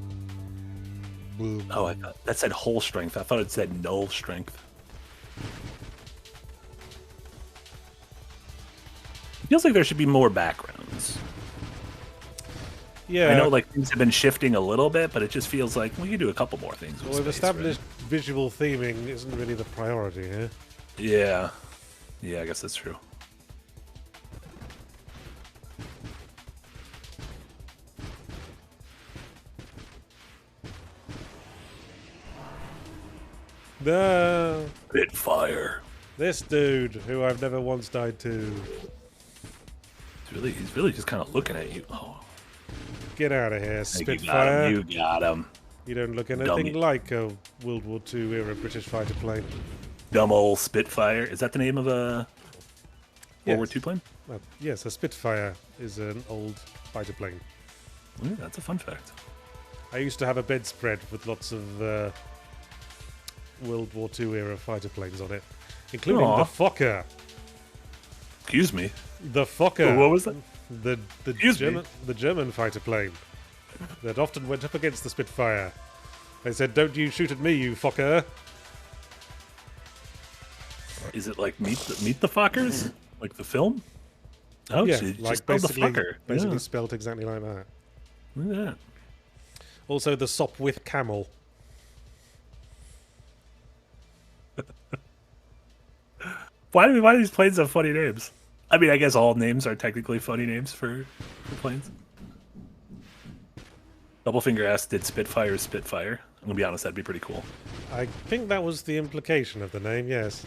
I thought that said whole strength. I thought it said null strength. It feels like there should be more backgrounds. Yeah, I know like things have been shifting a little bit, but it just feels like we could do a couple more things. Well, we've established visual theming isn't really the priority here. Yeah. Yeah, I guess that's true. No. Spitfire. This dude, who I've never once died to. He's really just kind of looking at you. Oh. Get out of here, Spitfire. You got him. You don't look anything like a World War II era British fighter plane. Dumb old Spitfire. Is that the name of a World War II plane? Yes, a Spitfire is an old fighter plane. Ooh, that's a fun fact. I used to have a bedspread with lots of World War II era fighter planes on it, including Aw. the Fokker. Excuse me. The Fokker. What was that? The Excuse me? the German fighter plane that often went up against the Spitfire. They said, "Don't you shoot at me, you Fokker." Is it like Meet the Fockers? Like the film? Oh, Yeah, so you like just spelled the basically, fucker. basically Yeah. spelt exactly like that. Look at that. Also, the Sopwith Camel. Why do these planes have funny names? I mean, I guess all names are technically funny names for planes. Doublefinger asked, did Spitfire Spitfire? I'm gonna be honest, that'd be pretty cool. I think that was the implication of the name. Yes.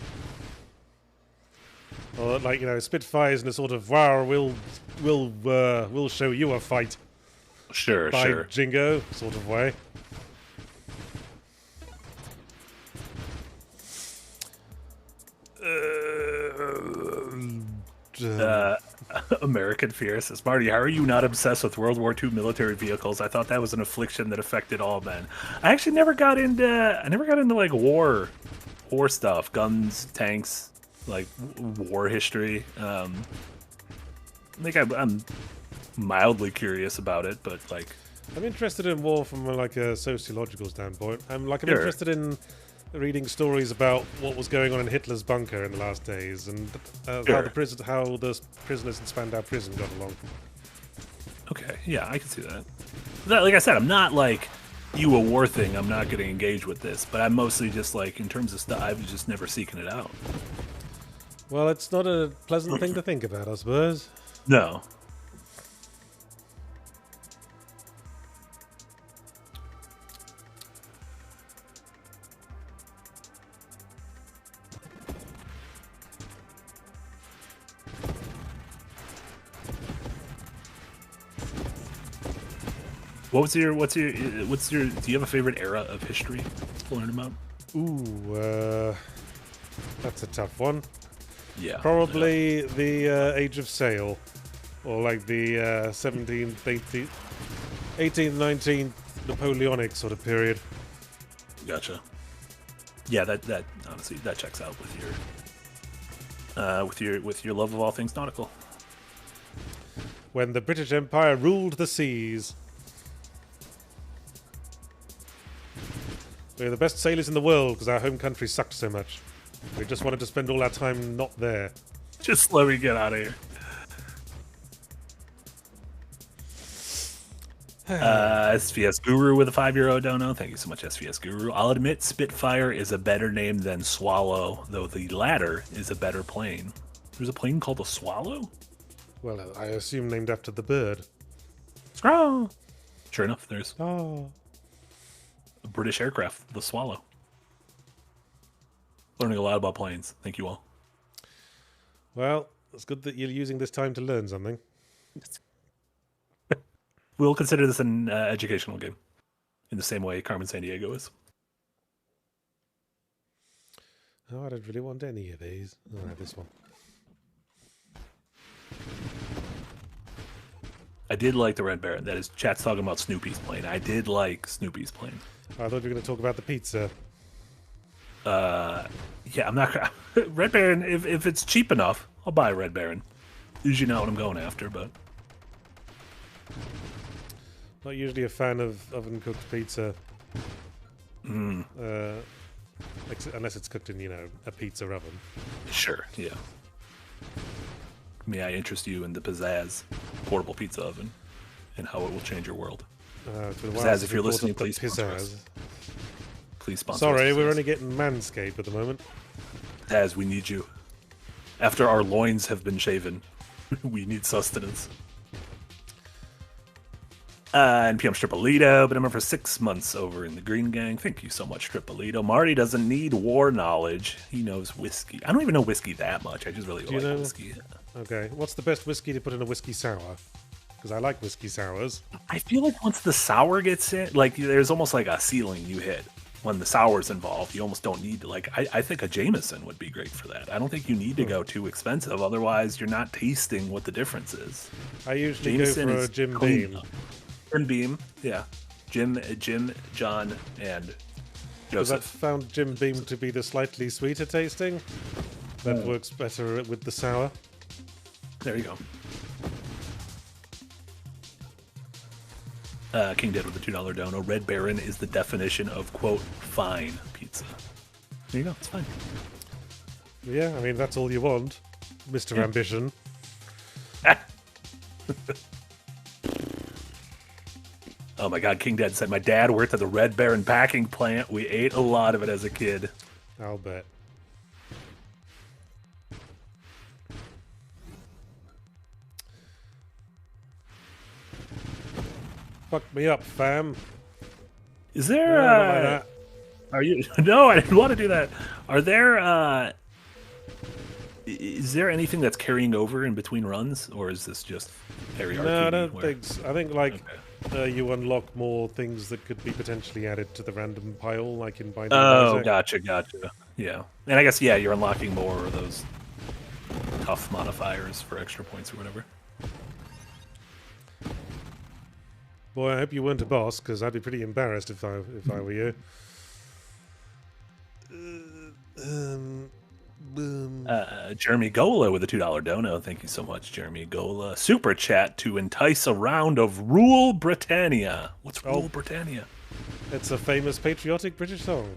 Or like, you know, Spitfires in a sort of wow, we'll show you a fight Sure, by sure. Jingo sort of way. American Fear says, Marty, how are you not obsessed with World War II military vehicles? I thought that was an affliction that affected all men. I actually never got into like war stuff, guns, tanks, like war history. I think I'm mildly curious about it, but like, I'm interested in war from like a sociological standpoint. I'm Sure. interested in reading stories about what was going on in Hitler's bunker in the last days and how Sure. the prisoners in Spandau prison got along. okay, yeah, I can see that. Like I said, I'm not like you a war thing. I'm not getting engaged with this, but I'm mostly just like in terms of stuff. I was just never seeking it out. Well, it's not a pleasant thing to think about, I suppose. No. What's your do you have a favorite era of history to learn about? Ooh, that's a tough one. Yeah. Probably the Age of Sail, or like the 17th, 18th, 18th, 19th Napoleonic sort of period. Gotcha. Yeah, that honestly that checks out with your love of all things nautical. When the British Empire ruled the seas. We're the best sailors in the world because our home country sucked so much. We just wanted to spend all our time not there. Just let me get out of here. SVS Guru with a €5 dono. Thank you so much, SVS Guru. I'll admit Spitfire is a better name than Swallow, though the latter is a better plane. There's a plane called a Swallow? Well, I assume named after the bird. Scraw! Sure enough, there's Oh. a British aircraft, the Swallow. Learning a lot about planes. Thank you all. Well, it's good that you're using this time to learn something. We'll consider this an educational game in the same way Carmen Sandiego is. Oh, I don't really want any of these. I'll have this one. I did like the Red Baron. That is, chat's talking about Snoopy's plane. I did like Snoopy's plane. I thought you were going to talk about the pizza. Yeah, I'm not Red Baron. If it's cheap enough, I'll buy a Red Baron. Usually not what I'm going after, but Not usually a fan of oven-cooked pizza. Unless it's cooked in, you know, a pizza oven. sure, yeah. May I interest you in the Pizzazz portable pizza oven and how it will change your world? It's been a while Pizzazz, since if you're we brought listening, up the please sponsor us. Pizzazz. Please sponsor. Sorry, us, we're Pizzazz. only getting Manscaped at the moment. Pizzazz, we need you. After our loins have been shaven, we need sustenance. And PM Stripolito, been a member for 6 months over in the Green Gang. Thank you so much, Stripolito. Marty doesn't need war knowledge. He knows whiskey. I don't even know whiskey that much. I just really you like know- whiskey. Okay, what's the best whiskey to put in a whiskey sour? Because I like whiskey sours. I feel like once the sour gets in, like there's almost like a ceiling you hit. When the sour's involved, you almost don't need to, like, I think a Jameson would be great for that. I don't think you need to go too expensive. Otherwise, you're not tasting what the difference is. I usually Jameson go for a is Jim clean. Beam. Jim Beam, yeah. Jim, John, and because I've Joseph. found Jim Beam to be the slightly sweeter tasting. That works better with the sour. There you go. King Dead with the $2 dono. Red Baron is the definition of, quote, fine pizza. There you go. It's fine. Yeah, I mean, that's all you want, Mr. Ambition. Oh my God, King Dead said, my dad worked at the Red Baron packing plant. We ate a lot of it as a kid. I'll bet. Fuck me up, fam. Is there, No, not like that. are you, no, I didn't want to do that. Are there, is there anything that's carrying over in between runs, or is this just very arcade? No, I don't think so. I think, like, you unlock more things that could be potentially added to the random pile, like in Binding of Isaac. Gotcha. Yeah. And I guess, yeah, you're unlocking more of those tough modifiers for extra points or whatever. Boy, I hope you weren't a boss, because I'd be pretty embarrassed if I were you. Jeremy Gola with a $2 dono. Thank you so much, Jeremy Gola. Super chat to entice a round of Rule Britannia. What's Rule Britannia? It's a famous patriotic British song.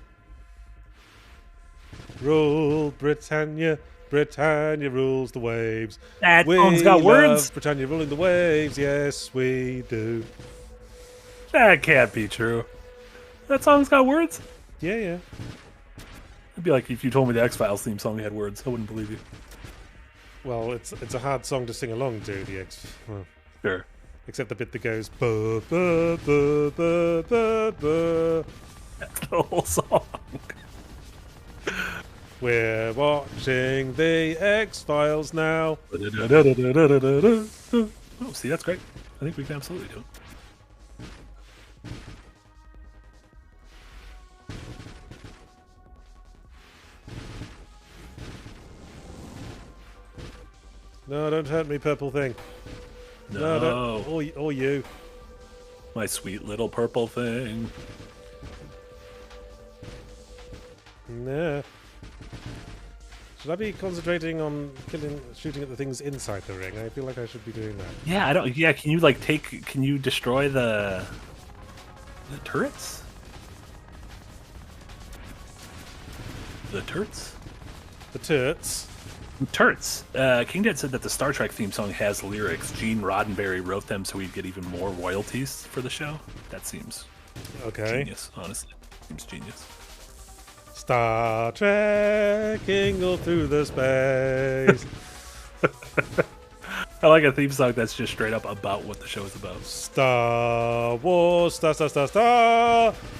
Rule Britannia, Britannia rules the waves. That We song's got words. love Britannia ruling the waves, yes we do. That can't be true. That song's got words? Yeah. It'd be like if you told me the X-Files theme song had words. I wouldn't believe you. Well, it's a hard song to sing along to, well, Sure. except the bit that goes ba ba ba ba ba ba. That's the whole song. We're watching the X-Files now. Oh, see, that's great. I think we can absolutely do it. No, don't hurt me, purple thing. No, don't. Or you. My sweet little purple thing. Nah. Should I be concentrating on shooting at the things inside the ring? I feel like I should be doing that. Yeah, I don't. Yeah, can you like can you destroy the turrets? The turrets? The turrets. Turrets. King Dead said that the Star Trek theme song has lyrics. Gene Roddenberry wrote them so we'd get even more royalties for the show. That seems Okay. genius, honestly. Seems genius. Star Trekking all through the space. I like a theme song that's just straight up about what the show is about. Star Wars, Star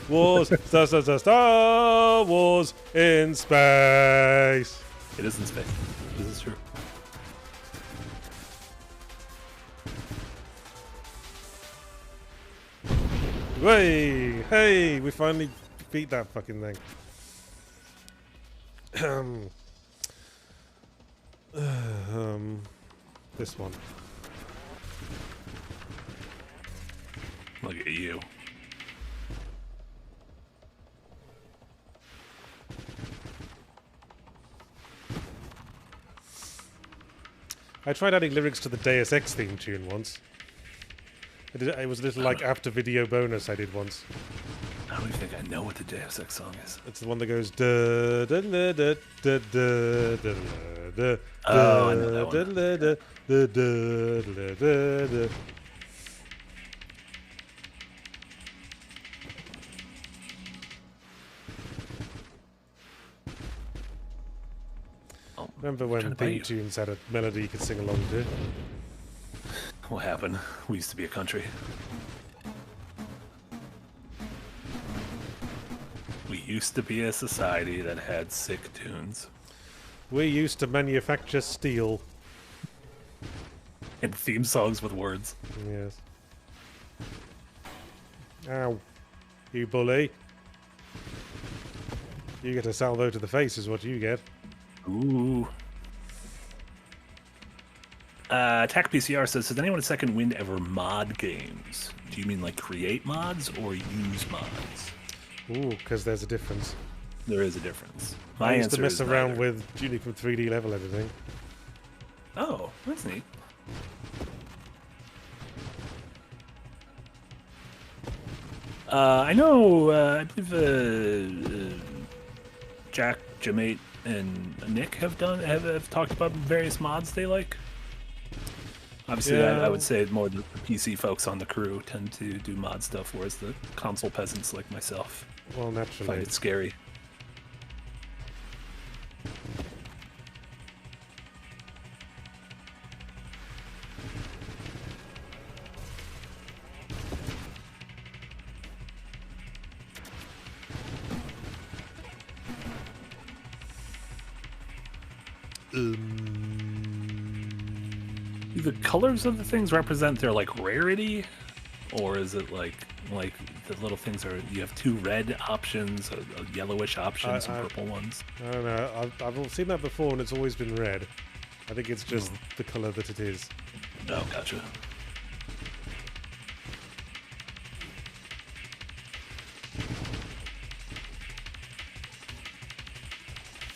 Wars, Star Wars in space. It is in space. This is true. Hey, we finally beat that fucking thing. This one. Look at you. I tried adding lyrics to the Deus Ex theme tune once. It was a little like after video bonus I did once. I don't even think I know what the Deus Ex song is. It's the one that goes da da da da da da da da. Oh, I know that one. Da. Oh, Remember when trying to bite theme you. tunes had a melody you could sing along to? What happened? We used to be a country. We used to be a society that had sick tunes. We used to manufacture steel. And theme songs with words. Yes. Ow. You bully. You get a salvo to the face is what you get. Ooh. Attack PCR says, has anyone at Second Wind ever mod games? Do you mean like create mods or use mods? Ooh, because there's a difference. There is a difference. I used to answer mess is around neither. with Unicum 3D level editing. Oh, that's neat. I know. I believe Jack, Jamate, and Nick have talked about various mods they like. Obviously, Yeah. I would say more the PC folks on the crew tend to do mod stuff, whereas the console peasants like myself Well, naturally. find it scary. Do the colors of the things represent their like rarity, or is it like the little things are you have two red options, a yellowish option, some purple ones? I don't know. I've seen that before, and it's always been red. I think it's just the color that it is. Oh, gotcha.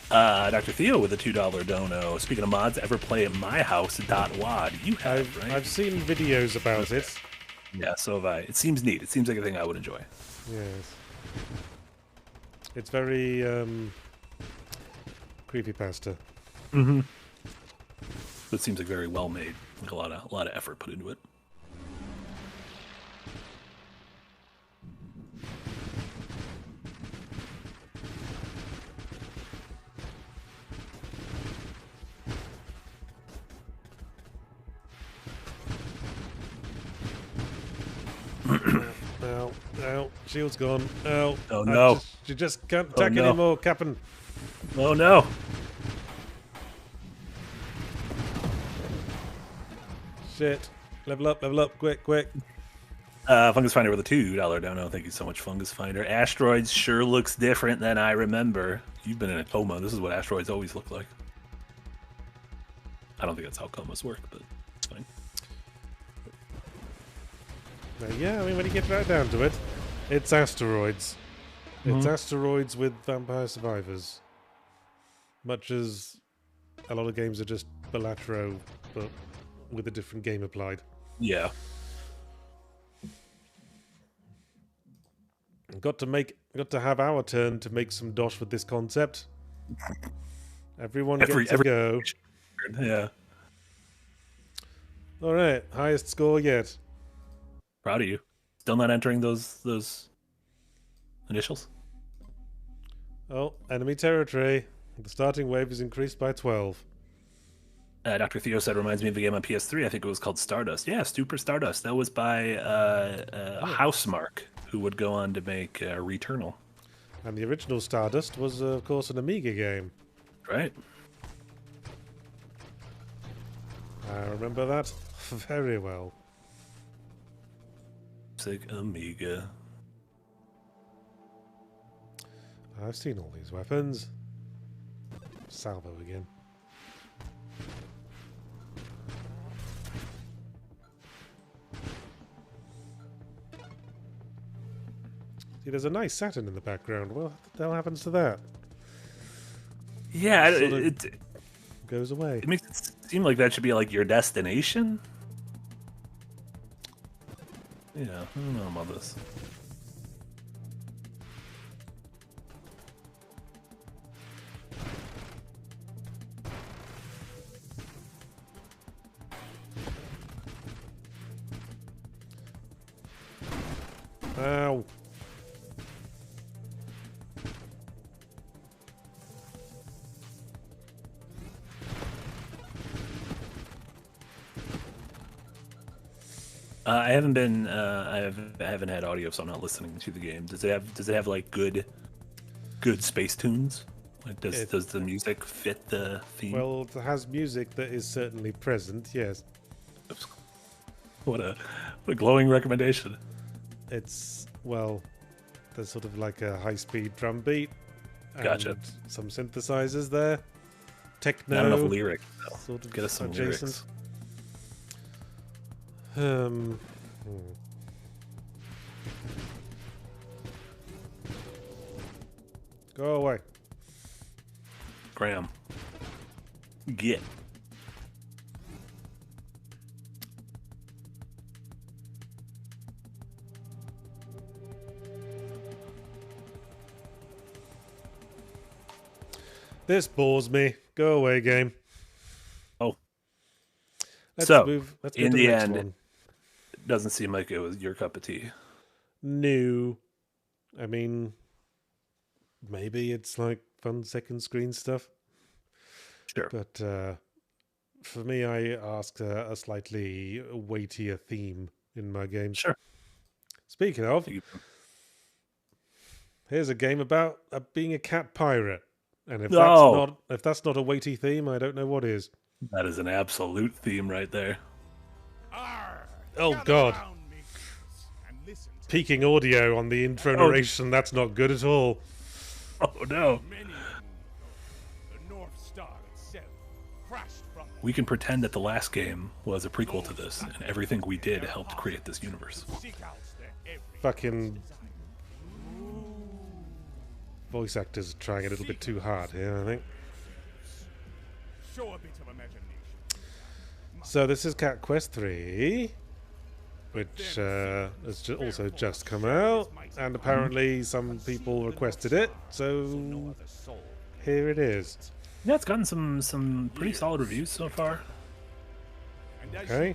Dr. Theo with a $2 dono. Speaking of mods, ever play at myhouse.wad? You have, right? I've seen videos about it. Yeah, so have I. It seems neat. It seems like a thing I would enjoy. Yes. It's very creepypasta. Mm-hmm. It seems like very well made. Like a lot of effort put into it. Ow, shield's gone. Ow. Oh, no. She just can't attack no. anymore, Captain. Oh no! Shit. Level up, quick, quick. Fungus Finder with a $2 dono. Thank you so much, Fungus Finder. Asteroids sure looks different than I remember. You've been in a coma. This is what asteroids always look like. I don't think that's how comas work, but it's fine. Yeah, I mean, when you get right down to it, it's asteroids. It's asteroids with vampire survivors. Much as a lot of games are just Balatro, but with a different game applied. Yeah. Got to have our turn to make some dosh with this concept. Everyone gets to go. Yeah. All right, highest score yet. Proud of you. Still not entering those initials? Oh, enemy territory. The starting wave is increased by 12. Dr. Theo said, reminds me of a game on PS3. I think it was called Stardust. Yeah, Super Stardust. That was by Housemark, who would go on to make Returnal. And the original Stardust was, of course, an Amiga game. Right. I remember that very well. Sick Amiga. I've seen all these weapons. Salvo again. See, there's a nice Saturn in the background. Well, what the hell happens to that? Yeah, Sort of it goes away. it makes it seem like that should be like your destination. Yeah, I don't know about this. Ow. I haven't been. I haven't had audio, so I'm not listening to the game. Does it have like good space tunes? Like does the music fit the theme? Well, it has music that is certainly present, yes. What a glowing recommendation. It's, well, there's sort of like a high-speed drum beat. And Gotcha. some synthesizers there. Techno. Not enough lyrics. though. Sort of Get us some adjacent. lyrics. Go away. Graham. Get. This bores me. Go away, game. Oh. Let's So, move. Let's go in to the next end, one. it doesn't seem like it was your cup of tea. No. I mean, maybe it's like fun second screen stuff. Sure. But for me, I asked a slightly weightier theme in my games. Sure. Speaking of, here's a game about being a cat pirate. And if that's not a weighty theme, I don't know what is. That is an absolute theme right there. Oh God! Peaking audio on the intro narration. That's not good at all. Oh no! We can pretend that the last game was a prequel to this, and everything we did helped create this universe. Fucking voice actors are trying a little bit too hard here, I think. So this is Cat Quest 3, which has also just come out, and apparently some people requested it, so here it is. Yeah, it's gotten some pretty solid reviews so far. Okay.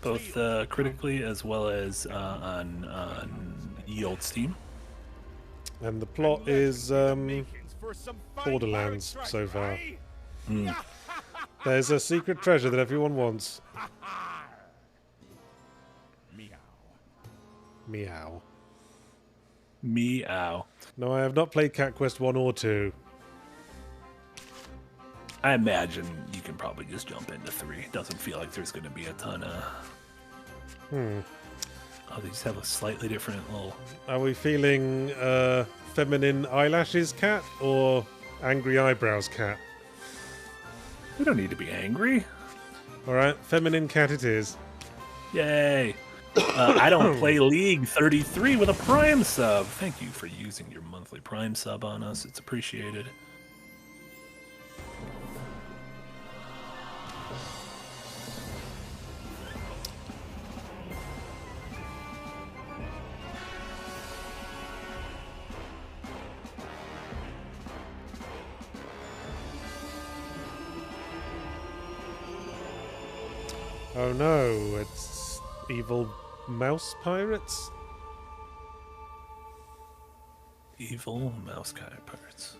Both critically as well as on ye old Steam. And the plot is Borderlands so far. There's a secret treasure that everyone wants. Meow. Meow. No, I have not played Cat Quest 1 or 2. I imagine you can probably just jump into 3. It doesn't feel like there's going to be a ton of... Oh, they just have a slightly different little... Are we feeling feminine eyelashes cat or angry eyebrows cat? We don't need to be angry. Alright, feminine cat it is. Yay. I don't play League 33 with a Prime sub. Thank you for using your monthly Prime sub on us. It's appreciated. Oh no, it's evil mouse pirates? Evil mouse pirates.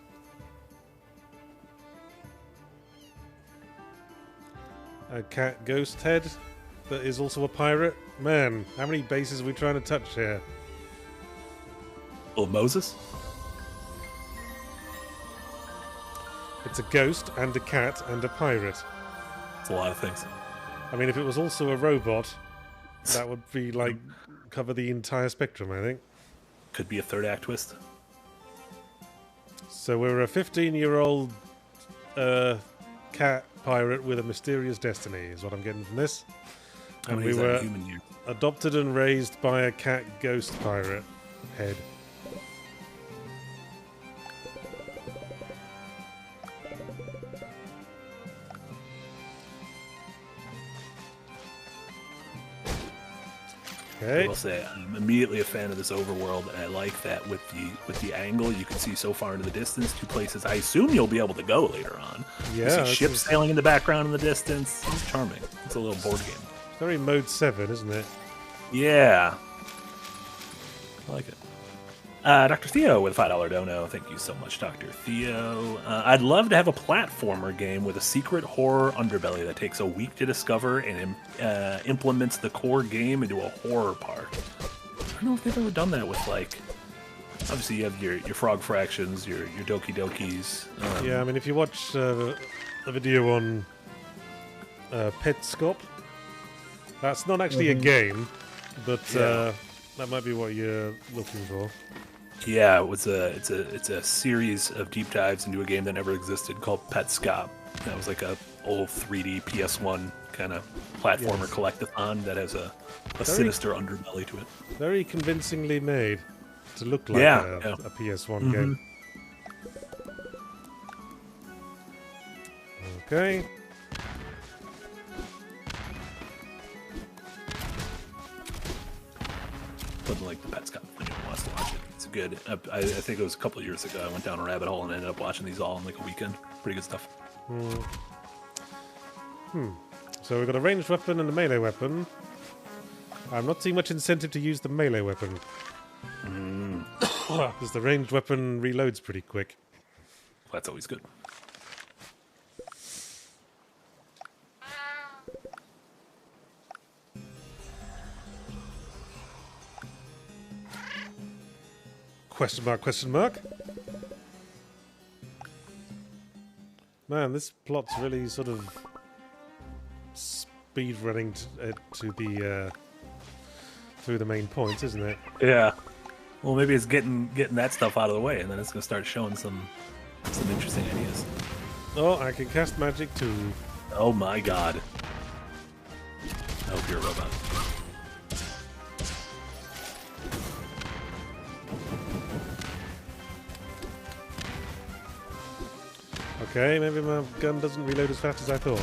A cat ghost head that is also a pirate? Man, how many bases are we trying to touch here? Little Moses? It's a ghost and a cat and a pirate. It's a lot of things. I mean, if it was also a robot, that would be like cover the entire spectrum, I think. Could be a third act twist. So we're a 15-year-old cat pirate with a mysterious destiny, is what I'm getting from this. How And many we is that were in human year? adopted and raised by a cat ghost pirate head. I Okay. will say I'm immediately a fan of this overworld, and I like that with the angle you can see so far into the distance, 2 places I assume you'll be able to go later on. Yeah, You see this ships is sailing in the background in the distance. It's charming. It's a little board game. very Mode 7, isn't it? Yeah. I like it. Dr. Theo with a $5 dono. Thank you so much, Dr. Theo. I'd love to have a platformer game with a secret horror underbelly that takes a week to discover and implements the core game into a horror park. I don't know if they've ever done that with, like... Obviously, you have your Frog Fractions, your Doki Dokis. Yeah, I mean, if you watch a video on Petscop, that's not actually a game, but that might be what you're looking for. Yeah, it's a series of deep dives into a game that never existed called Petscop. That was like a old 3D PS1 kind of platformer collectathon that has a sinister underbelly to it. Very convincingly made to look like a PS1 game. Okay. Something like the Pets Got Video wants to watch it. It's good. I think it was a couple of years ago. I went down a rabbit hole and ended up watching these all in like a weekend. Pretty good stuff. So we've got a ranged weapon and a melee weapon. I'm not seeing much incentive to use the melee weapon. Because the ranged weapon reloads pretty quick. That's always good. Question mark, question mark. Man, this plot's really sort of speed running to the through the main points, isn't it? Yeah. Well, maybe it's getting that stuff out of the way, and then it's gonna start showing some interesting ideas. Oh, I can cast magic too. Oh my god. I hope you're a robot. Okay, maybe my gun doesn't reload as fast as I thought.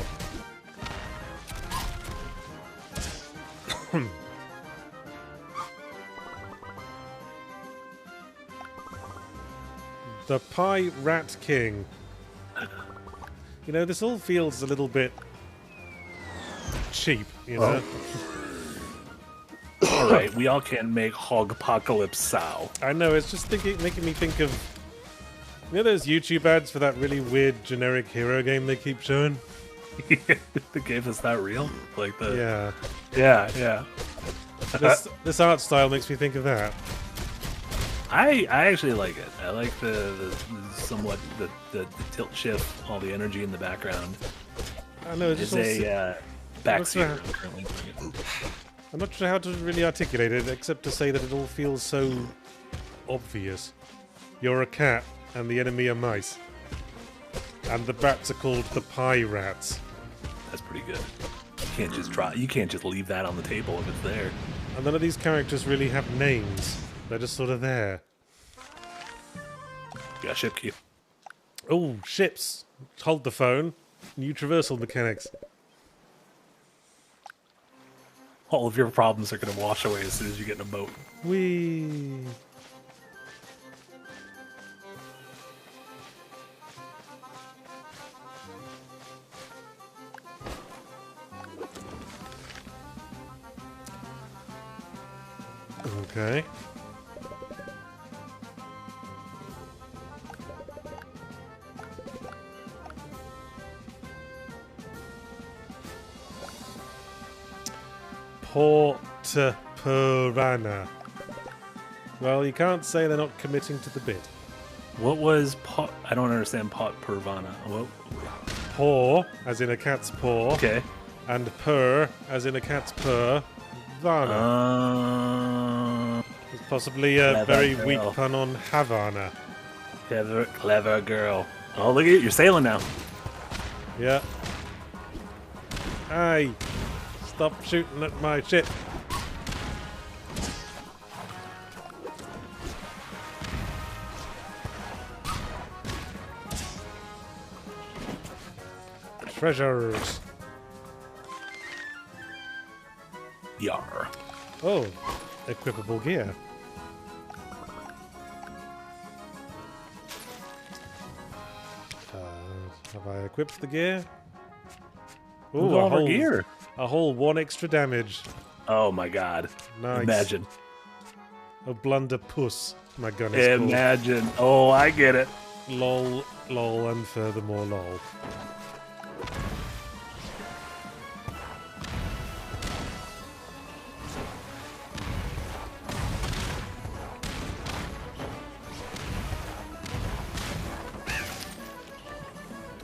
The Pie Rat King. You know, this all feels a little bit cheap, you know? Alright, we all can make Hogpocalypse Sow. I know, it's just making me think of... You know those YouTube ads for that really weird generic hero game they keep showing? The game is not real? Like the... Yeah. Yeah. This art style makes me think of that. I actually like it. I like the somewhat the tilt shift, all the energy in the background. I know, it's It's just a backseater. What's I'm currently doing it. I'm not sure how to really articulate it, except to say that it all feels so obvious. You're a cat, and the enemy are mice. And the bats are called the Pie Rats. That's pretty good. You can't just leave that on the table if it's there. And none of these characters really have names. They're just sort of there. You got ship key. Oh, ships. Hold the phone. New traversal mechanics. All of your problems are going to wash away as soon as you get in a boat. Whee! Okay. Port Piranha. Well, you can't say they're not committing to the bit. What was pot? I don't understand pot pervana. What? Paw, as in a cat's paw, Okay. and purr, as in a cat's purr. Vana. It's possibly a Clever very girl. weak pun on Havana. Clever girl. Oh, look at you. You're sailing now. Yeah. Hey! Stop shooting at my ship. Treasures. Yar. Oh, equipable gear. Have I equipped the gear? Ooh, all our gear. A whole 1 extra damage. Oh my god. Nice. Imagine. A blunder puss. My gun is called. Imagine. Oh, I get it. Lol, lol, and furthermore lol.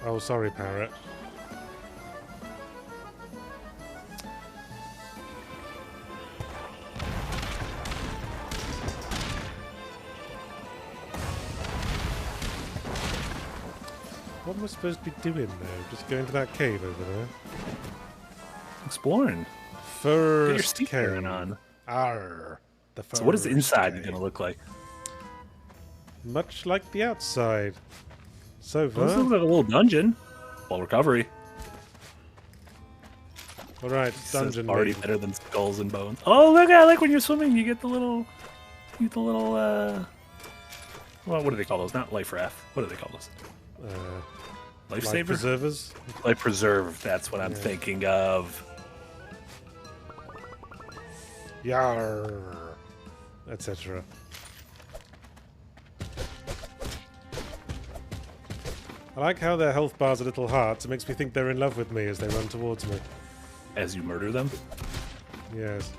Oh, sorry, parrot. What am I supposed to be doing now? Just going to that cave over there? Exploring. First Get your steep cave. turn on. Arr. The So what is first inside cave. going to look like? Much like the outside. So Well, this far. looks like a little dungeon. Full recovery. Alright, Says dungeon already maiden. better than skulls and bones. Oh, look! I like when you're swimming. You get the little. Well, what do they call those? Not life raft. What do they call those? Life Lifesaver? preservers? Life preserve. That's what I'm thinking of. Yar, etc. I like how their health bars are little hearts. It makes me think they're in love with me as they run towards me. As you murder them. Yes.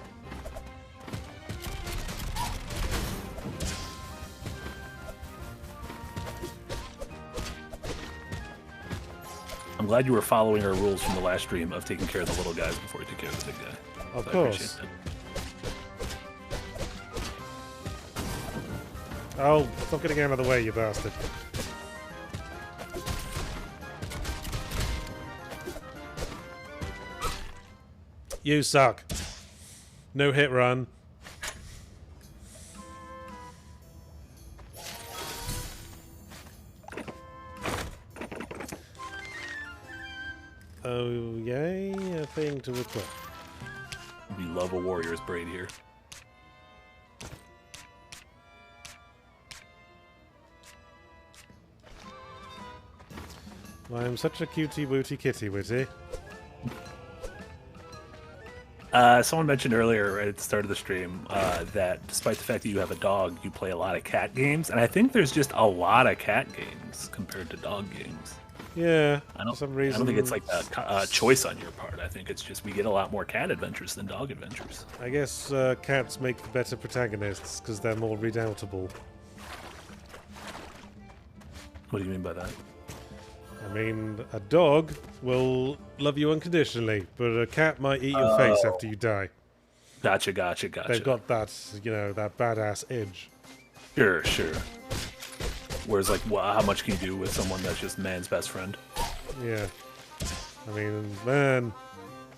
I'm glad you were following our rules from the last stream of taking care of the little guys before you take care of the big guy. Of So I course. appreciate that. Oh, stop getting out of the way, you bastard. You suck. No hit run. Oh, yay, a thing to equip. We love a warrior's braid here. I am such a cutie wooty kitty witty. Someone mentioned earlier right at the start of the stream that despite the fact that you have a dog, you play a lot of cat games, and I think there's just a lot of cat games compared to dog games. Yeah, For some reason. I don't think it's like a choice on your part. I think it's just we get a lot more cat adventures than dog adventures. I guess cats make the better protagonists because they're more redoubtable. What do you mean by that? I mean, a dog will love you unconditionally, but a cat might eat your face after you die. Gotcha. They've got that, you know, that badass edge. Sure. Whereas, like, how much can you do with someone that's just man's best friend? Yeah. I mean, man,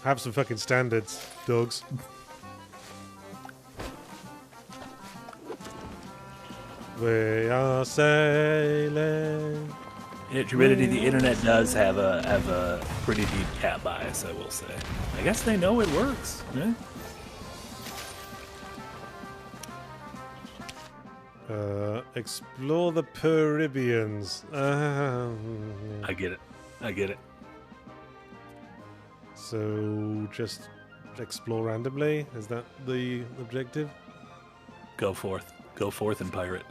have some fucking standards, dogs. We are sailing. In Druidity, the internet does have a pretty deep cat bias, I will say. I guess they know it works, right? Explore the Peribians. I get it. So, just explore randomly? Is that the objective? Go forth and pirate.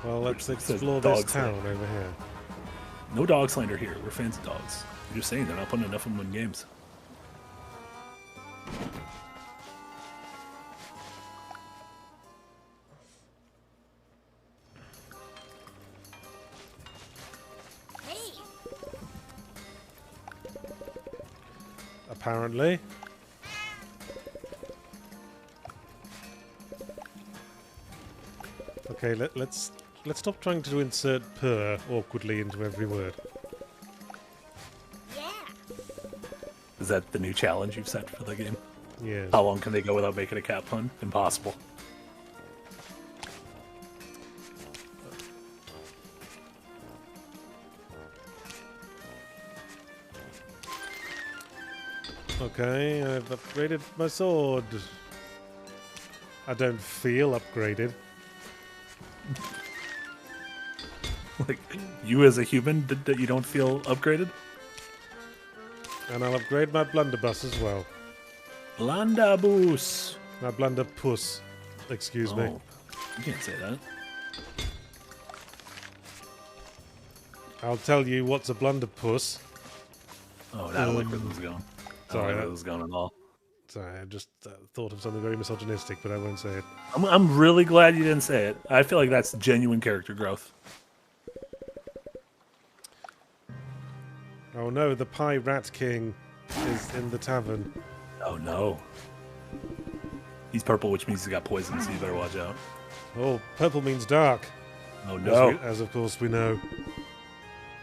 Well, let's Says explore this dog town slander. over here. No dog slander here. We're fans of dogs. I'm just saying they're not putting enough of them in games. Apparently. Okay, let's stop trying to insert purr awkwardly into every word. Is that the new challenge you've set for the game? Yes. How long can they go without making a cat pun? Impossible. Okay, I've upgraded my sword. I don't feel upgraded. Like, you as a human, that you don't feel upgraded? And I'll upgrade my blunderbuss as well. Blunderbuss. My blunderpuss. Excuse me. Oh, you can't say that. I'll tell you what's a blunderpuss. Oh, I don't like where this is going. I don't Sorry, like where this is going at all. Sorry, I just thought of something very misogynistic, but I won't say it. I'm really glad you didn't say it. I feel like that's genuine character growth. Oh no, the Pie Rat King is in the tavern. Oh no. He's purple, which means he's got poison, so you better watch out. Oh, purple means dark. Oh no. As of course we know.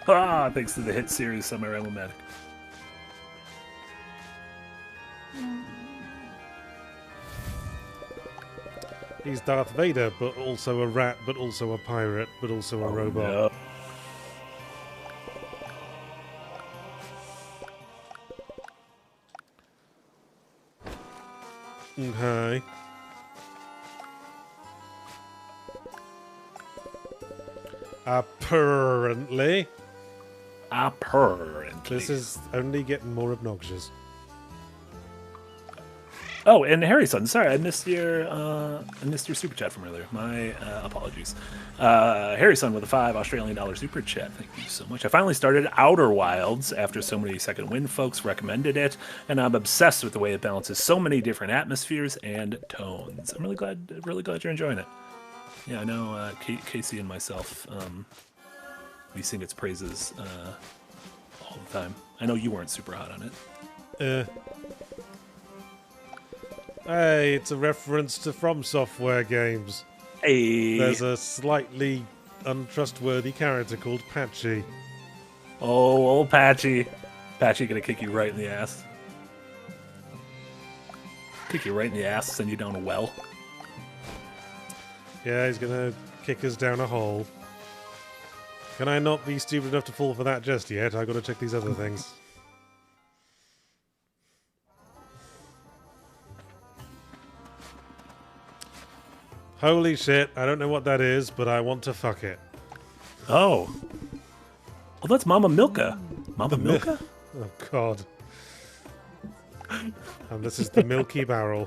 Ah, thanks to the hit series Semi-Emblematic. He's Darth Vader, but also a rat, but also a pirate, but also a robot. No. Okay. Apparently. This is only getting more obnoxious. Oh, and Harryson, sorry, I missed your super chat from earlier. My apologies. Harryson with a $5 super chat. Thank you so much. I finally started Outer Wilds after so many Second Wind folks recommended it, and I'm obsessed with the way it balances so many different atmospheres and tones. I'm really glad you're enjoying it. Yeah, I know Casey and myself, we sing its praises all the time. I know you weren't super hot on it. Hey, it's a reference to From Software games. Hey. There's a slightly untrustworthy character called Patchy. Oh, old Patchy. Patchy gonna kick you right in the ass. Kick you right in the ass, send you down a well. Yeah, he's gonna kick us down a hole. Can I not be stupid enough to fall for that just yet? I gotta check these other things. Holy shit, I don't know what that is, but I want to fuck it. Oh. Well, that's Mama Milka. Mama Milka? Oh, God. And this is the Milky Barrel.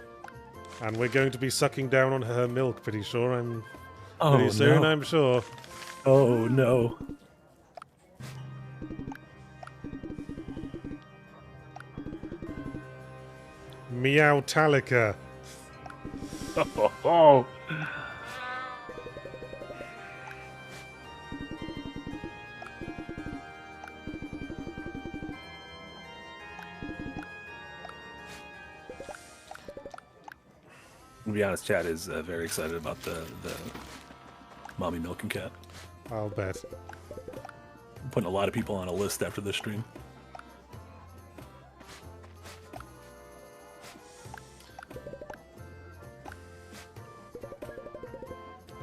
And we're going to be sucking down on her milk pretty soon, I'm sure. Oh, no. Meowtalica. Oh. To be honest, Chad is very excited about the mommy milking cat. I'll bet. I'm putting a lot of people on a list after this stream.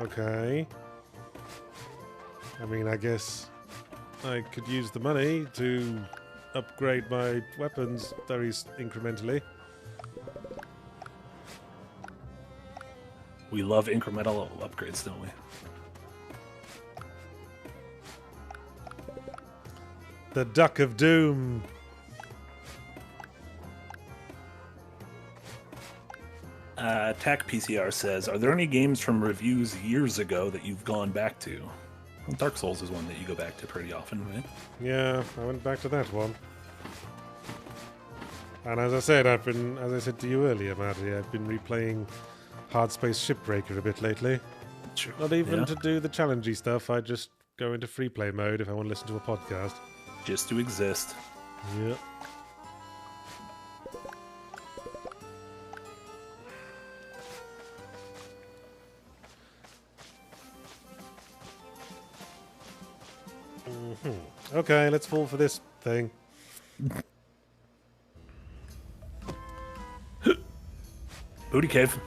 Okay. I mean, I guess I could use the money to upgrade my weapons very incrementally. We love incremental upgrades, don't we? The Duck of Doom. Tac PCR says, are there any games from reviews years ago that you've gone back to? Well, Dark Souls is one that you go back to pretty often, right? Yeah, I went back to that one. And as I said to you earlier, Marty, I've been replaying Hard Space Shipbreaker a bit lately. Sure. Not even to do the challengey stuff, I just go into free play mode if I want to listen to a podcast. Just to exist. Yep. Okay, let's fall for this thing. Booty cave.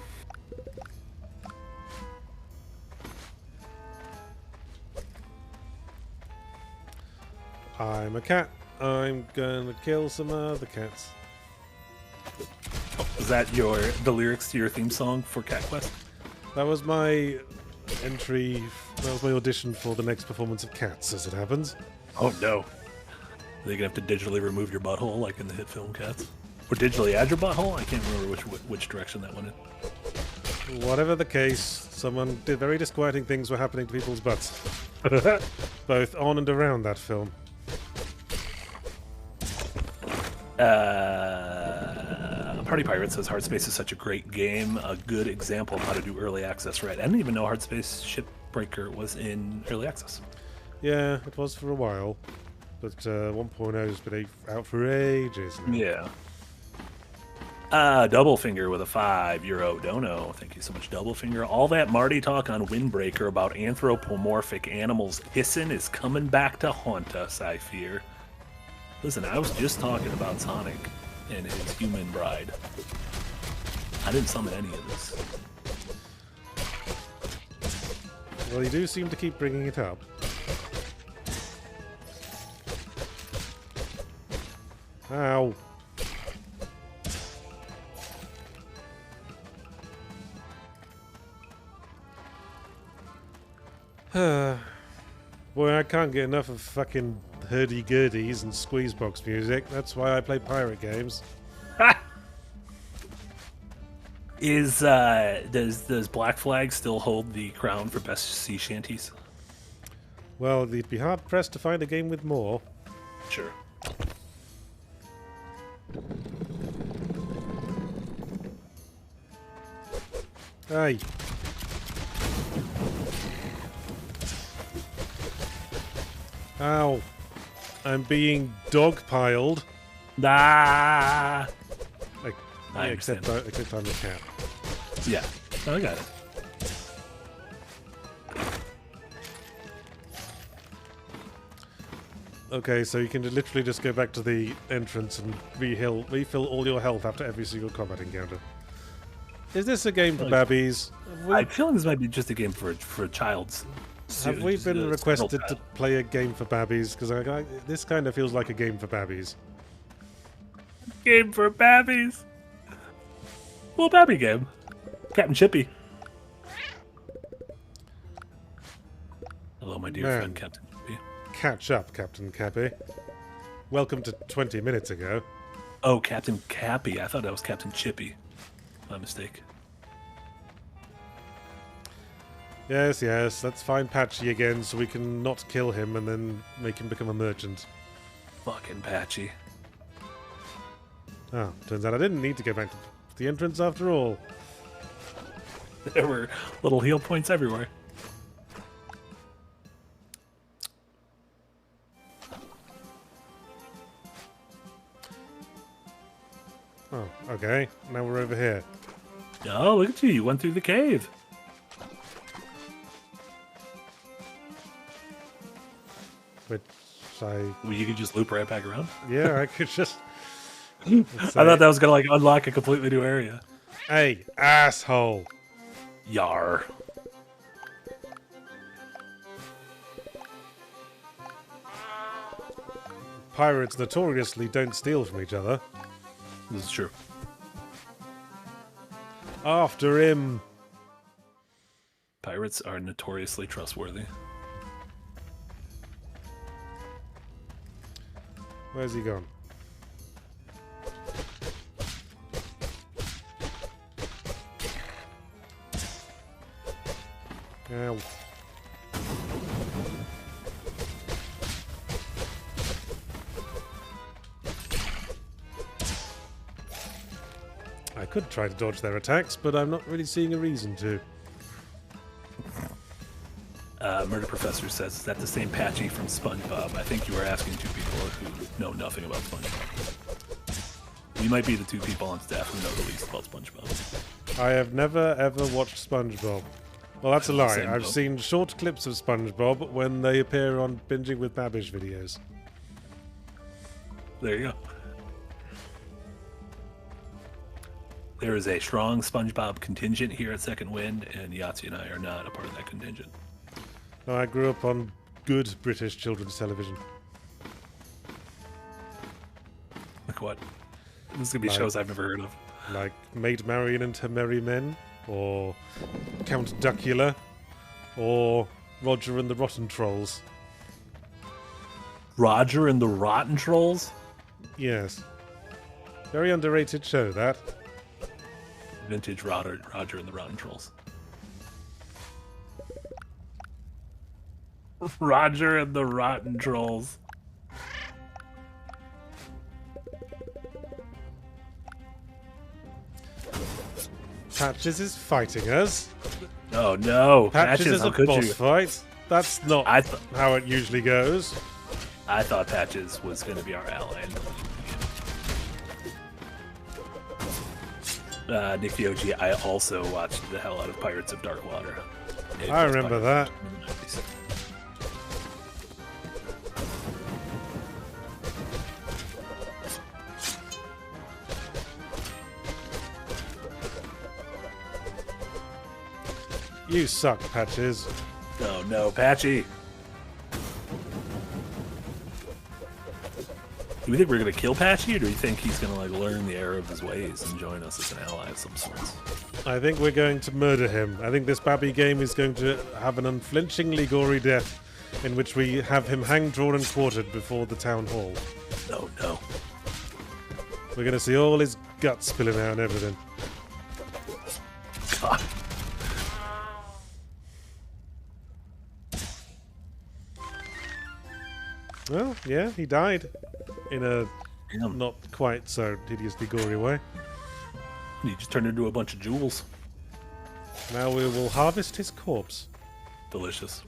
I'm a cat. I'm gonna kill some other cats. Is that the lyrics to your theme song for Cat Quest? That was my entry. That was my audition for the next performance of Cats, as it happens. Oh no. Are they gonna have to digitally remove your butthole like in the hit film Cats? Or digitally add your butthole? I can't remember which direction that went in. Whatever the case, someone did very disquieting things were happening to people's butts. Both on and around that film. Party Pirate says Hardspace is such a great game, a good example of how to do early access right. I didn't even know Hardspace Shipbreaker was in early access. Yeah, it was for a while, but 1.0 has been out for ages now. Yeah. Doublefinger with a €5 dono. Thank you so much, Doublefinger. All that Marty talk on Windbreaker about anthropomorphic animals hissing is coming back to haunt us, I fear. Listen, I was just talking about Sonic and his human bride. I didn't summon any of this. Well, you do seem to keep bringing it up. Ow. Boy, I can't get enough of fucking hurdy-gurdies and squeezebox music. That's why I play pirate games. Does Black Flag still hold the crown for best sea shanties? Well, you'd be hard-pressed to find a game with more. Sure. Hey. Ow. I'm being dogpiled. Ah. Except I'm a cat. Yeah, I got it. Okay, so you can literally just go back to the entrance and refill all your health after every single combat encounter. Is this a game for babbies? I feel like this might be just a game for childs. Have we been requested to play a game for babbies? Because this kind of feels like a game for babbies. Game for babbies. Well, babby game. Captain Chippy. Hello, my dear friend, Captain Chippy. Catch up, Captain Cappy. Welcome to 20 minutes ago. Oh, Captain Cappy. I thought that was Captain Chippy. My mistake. Yes, let's find Patchy again so we can not kill him and then make him become a merchant. Fucking Patchy. Oh, turns out I didn't need to go back to the entrance after all. There were little heal points everywhere. Oh, okay. Now we're over here. Oh, look at you. You went through the cave. Which I... Well, you could just loop right back around. Yeah, I could just... I thought that was going to like unlock a completely new area. Hey, asshole. Yar. Pirates notoriously don't steal from each other. This is true. After him. Pirates are notoriously trustworthy. Where's he gone? Ow. I could try to dodge their attacks, but I'm not really seeing a reason to. Murder Professor says, is that the same Patchy from SpongeBob? I think you were asking two people who know nothing about SpongeBob. We might be the two people on staff who know the least about SpongeBob. I have never ever watched SpongeBob. Well, that's a lie. I've seen short clips of SpongeBob when they appear on Binging with Babish videos. There you go. There is a strong SpongeBob contingent here at Second Wind, and Yahtzee and I are not a part of that contingent. No, I grew up on good British children's television. Like what? This is going to be shows I've never heard of. Like Maid Marian and Her Merry Men, or Count Duckula, or Roger and the Rotten Trolls. Roger and the Rotten Trolls? Yes. Very underrated show, that. Vintage Roger and the Rotten Trolls. Roger and the Rotten Trolls. Patches is fighting us. Oh no! Patches is how a could boss you? fight. That's not how it usually goes. I thought Patches was going to be our ally. Nick the OG, I also watched the hell out of Pirates of Dark Water. I remember that. You suck, Patches. Oh no, Patchy. Do we think we're gonna kill Patchy, or do we think he's gonna like learn the error of his ways and join us as an ally of some sorts? I think we're going to murder him. I think this Babby game is going to have an unflinchingly gory death in which we have him hanged, drawn, and quartered before the town hall. Oh no. We're going to see all his guts spilling out and everything. God. Well, yeah, he died in a Damn. not quite so hideously gory way. He just turned into a bunch of jewels. Now we will harvest his corpse. Delicious.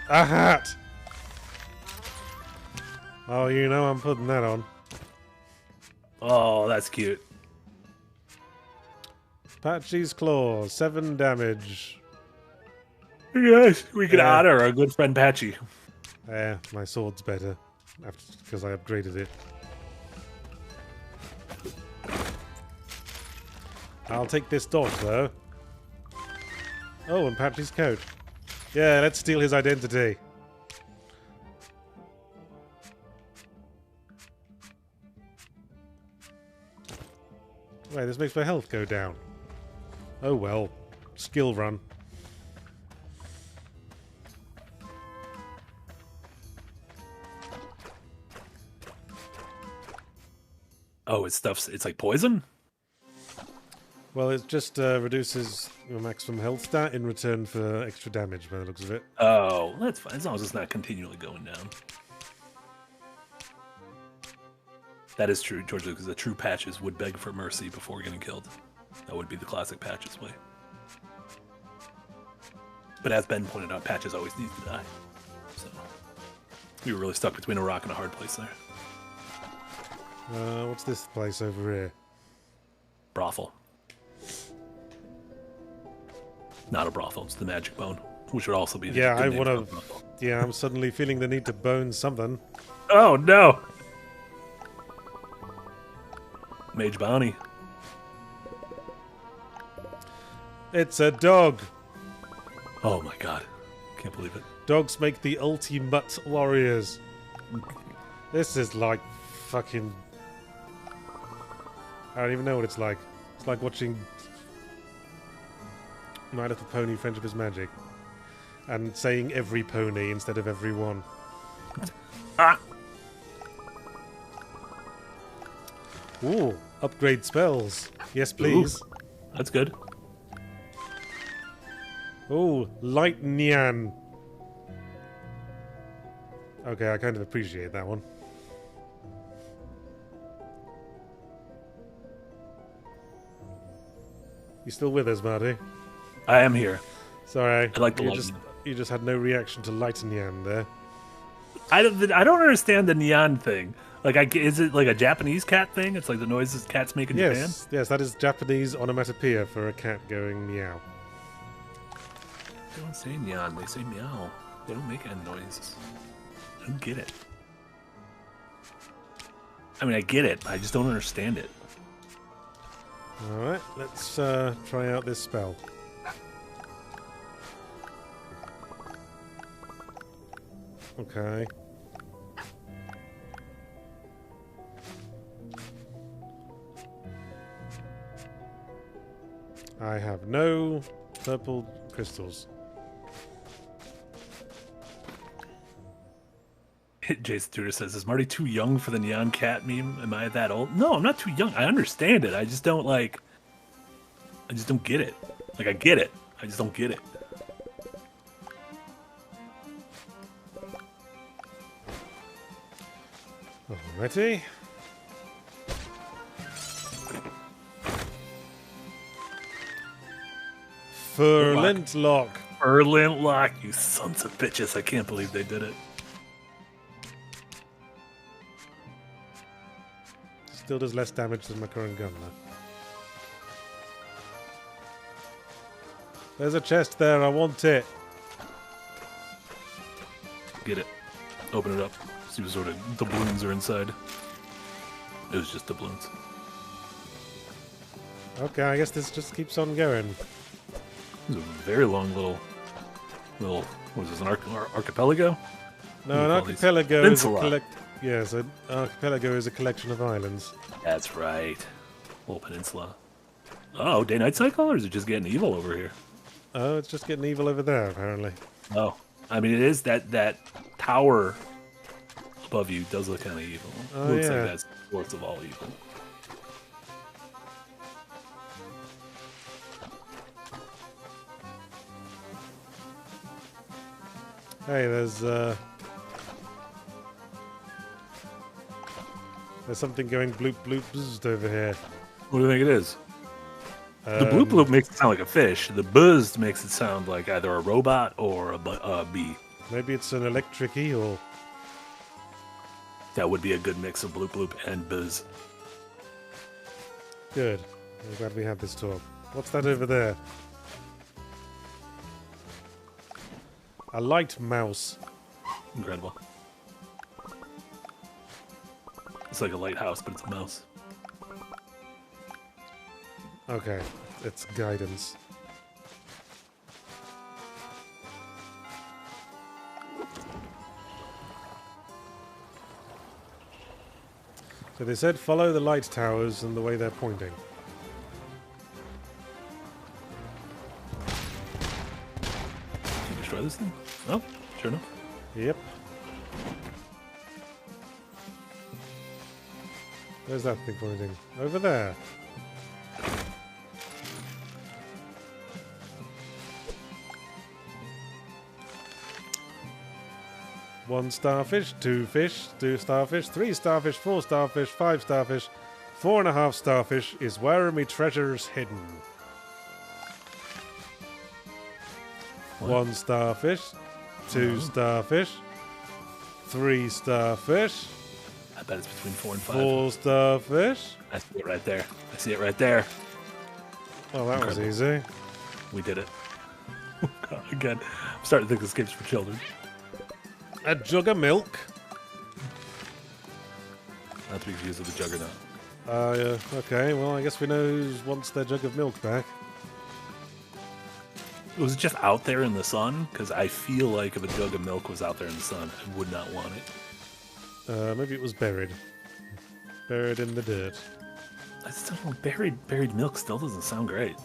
A hat! Oh, you know I'm putting that on. Oh, that's cute. Patchy's Claw, 7 damage. Yes, we can honor our good friend Patchy. My sword's better because I upgraded it. I'll take this dodge, though. Oh, and Patchy's coat. Yeah, let's steal his identity. Wait, this makes my health go down. Oh well. Skill run. Oh, it's like poison? Well, it just reduces your maximum health stat in return for extra damage by the looks of it. Oh, that's fine, as long as it's not continually going down. That is true, George, because the true Patches would beg for mercy before getting killed. That would be the classic Patches way. But as Ben pointed out, Patches always needs to die. So we were really stuck between a rock and a hard place there. What's this place over here? Brothel. Not a brothel, it's the Magic Bone, which would also be the Yeah, good I name want for a to. brothel. Yeah, I'm suddenly feeling the need to bone something. Oh no! Mage Bounty. It's a dog. Oh my god. Can't believe it. Dogs make the ultimate warriors. This is like fucking. I don't even know what it's like. It's like watching My Little Pony: Friendship is Magic, and saying every pony instead of every one. Ah! Ooh, upgrade spells. Yes, please. Ooh, that's good. Ooh, Light Nyan. Okay, I kind of appreciate that one. You still with us, Marty? I am here. Sorry, I like the you lightning. you just had no reaction to Light Nyan there. I don't understand the neon thing. Like, is it like a Japanese cat thing? It's like the noises cats make in Japan? Yes, yes, that is Japanese onomatopoeia for a cat going meow. They don't say neon, they say meow. They don't make any noises. I don't get it. I mean, I get it. I just don't understand it. Alright, let's try out this spell. Okay. I have no purple crystals. Jason Tudor says, is Marty too young for the neon cat meme? Am I that old? No, I'm not too young. I understand it. I just don't get it. Like, I get it. I just don't get it. Alrighty. Furlent Lock. Erlint Lock, you sons of bitches. I can't believe they did it. Still does less damage than my current gun, though. There's a chest there, I want it. Get it. Open it up. See what sort of doubloons are inside. It was just doubloons. Okay, I guess this just keeps on going. This is a very long little. What is this? An archipelago? No, What an do you call these? archipelago is a Peninsula. Yes, an archipelago is a collection of islands. That's right. Little peninsula. Oh, day-night cycle, or is it just getting evil over here? Oh, it's just getting evil over there, apparently. Oh, I mean, it is that tower above you does look kind of evil. Oh, Looks yeah. like that's the source of all evil. Hey, there's something going bloop bloop bzzzt over here. What do you think it is? The bloop bloop makes it sound like a fish. The buzzed makes it sound like either a robot or a bee. Maybe it's an electric eel. That would be a good mix of bloop bloop and buzz. Good. I'm glad we had this talk. What's that over there? A light mouse. Incredible. It's like a lighthouse, but it's a mouse. Okay, it's guidance. So they said follow the light towers and the way they're pointing. Can you destroy this thing? Oh, sure enough. Yep. Where's that thing pointing? Over there. One starfish, two fish, two starfish, three starfish, four starfish, five starfish, 4.5 starfish is where me treasure's hidden. What? One starfish, two starfish, three starfish, I bet it's between 4 and 5. four starfish. I see it right there. I see it right there. Oh, that was Incredible. easy. We did it. Again, I'm starting to think this game's for children. A jug of milk. Not to be confused with the Juggernaut. Okay, well, I guess we know who wants their jug of milk back. Was it just out there in the sun? Because I feel like if a jug of milk was out there in the sun, I would not want it. Maybe it was buried. Buried in the dirt. I still don't know. Buried milk still doesn't sound great.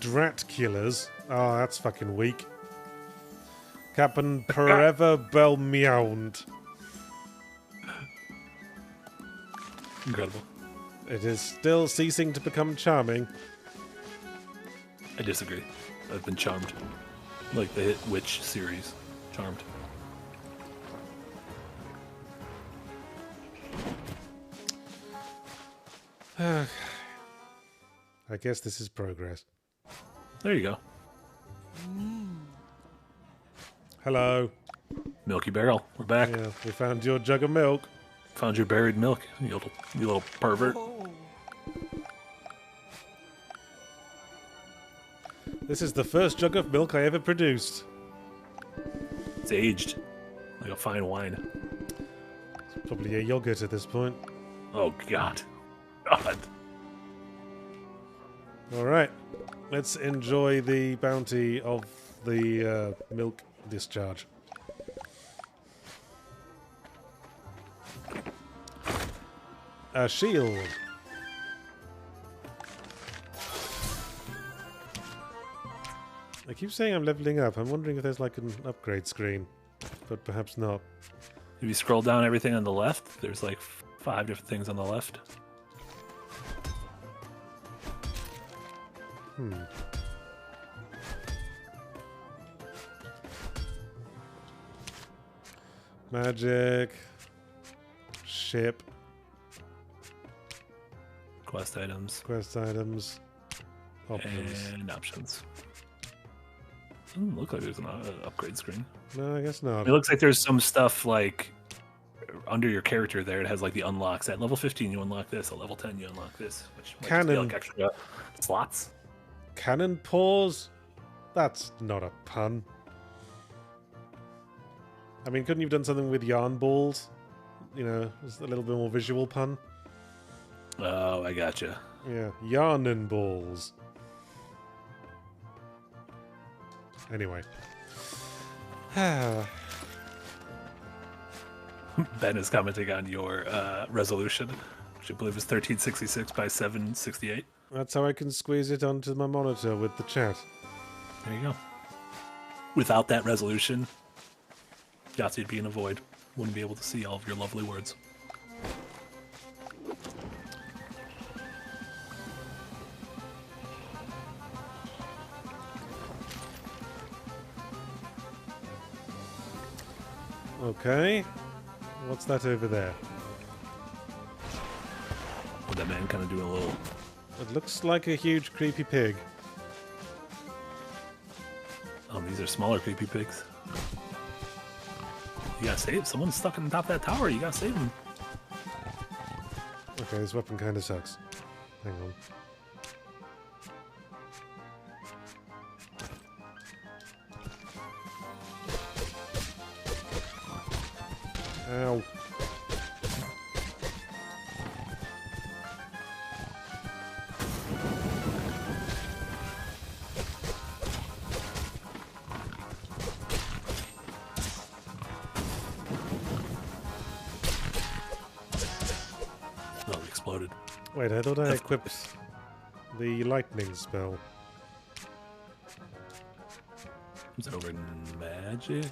Drat killers. Oh, that's fucking weak. Cap'n Forever Bell Meowed. Incredible. It is still ceasing to become charming. I disagree. I've been charmed. Like the hit Witch series. Charmed. I guess this is progress. There you go. Hello. Milky Barrel. We're back. Yeah, we found your jug of milk. Found your buried milk, you little pervert. This is the first jug of milk I ever produced. It's aged. Like a fine wine. Probably a yogurt at this point. Oh, God. God. Alright. Let's enjoy the bounty of the milk discharge. A shield. I keep saying I'm leveling up. I'm wondering if there's like an upgrade screen. But perhaps not. If you scroll down everything on the left, there's like 5 different things on the left. Magic. Ship. Quest items. Quest items. Options. And options. Doesn't look like there's an upgrade screen. No, I guess not. It looks like there's some stuff like under your character there. It has like the unlocks. At level 15, you unlock this. At level 10, you unlock this. Which might just be Cannon. like extra slots. Cannon paws? That's not a pun. I mean, couldn't you have done something with yarn balls? You know, just a little bit more visual pun. Oh, I gotcha. Yeah, yarn balls. Anyway. Ben is commenting on your resolution, which I believe is 1366 by 768. That's how I can squeeze it onto my monitor with the chat. There you go. Without that resolution, Yahtzee'd be in a void. Wouldn't be able to see all of your lovely words. Okay. What's that over there? Would that man kind of do a little... It looks like a huge creepy pig. Oh, these are smaller creepy pigs. You gotta save. Someone's stuck on top of that tower. You gotta save him. Okay, this weapon kind of sucks. Hang on. Ow. Oh, it exploded. Wait, I thought I equipped the lightning spell. Is it over in magic?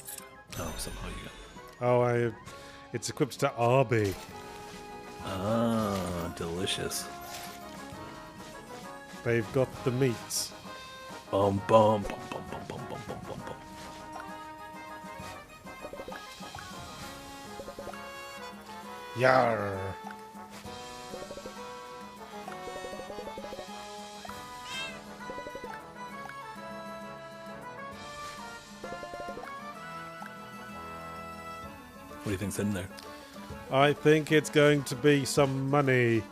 Oh, somehow you got... Oh, it's equipped to RB. Ah, delicious. They've got the meats. Bum bum bum bum bum bum bum bum bum bum. Yarr. What do you think's in there? I think it's going to be some money.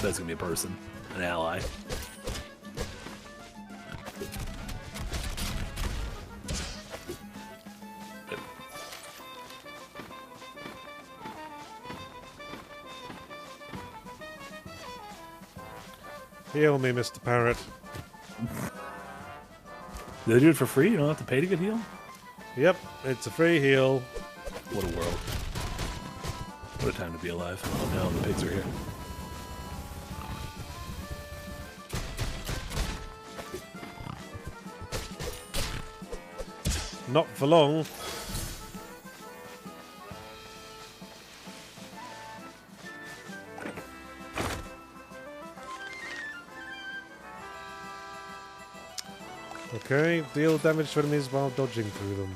That's gonna be a person, an ally. Good. Heal me, Mr. Parrot. Do they do it for free? You don't have to pay to get healed? Yep, it's a free heal. What a world. What a time to be alive. Oh no, the pigs are here. Not for long. Okay, deal damage to enemies while dodging through them.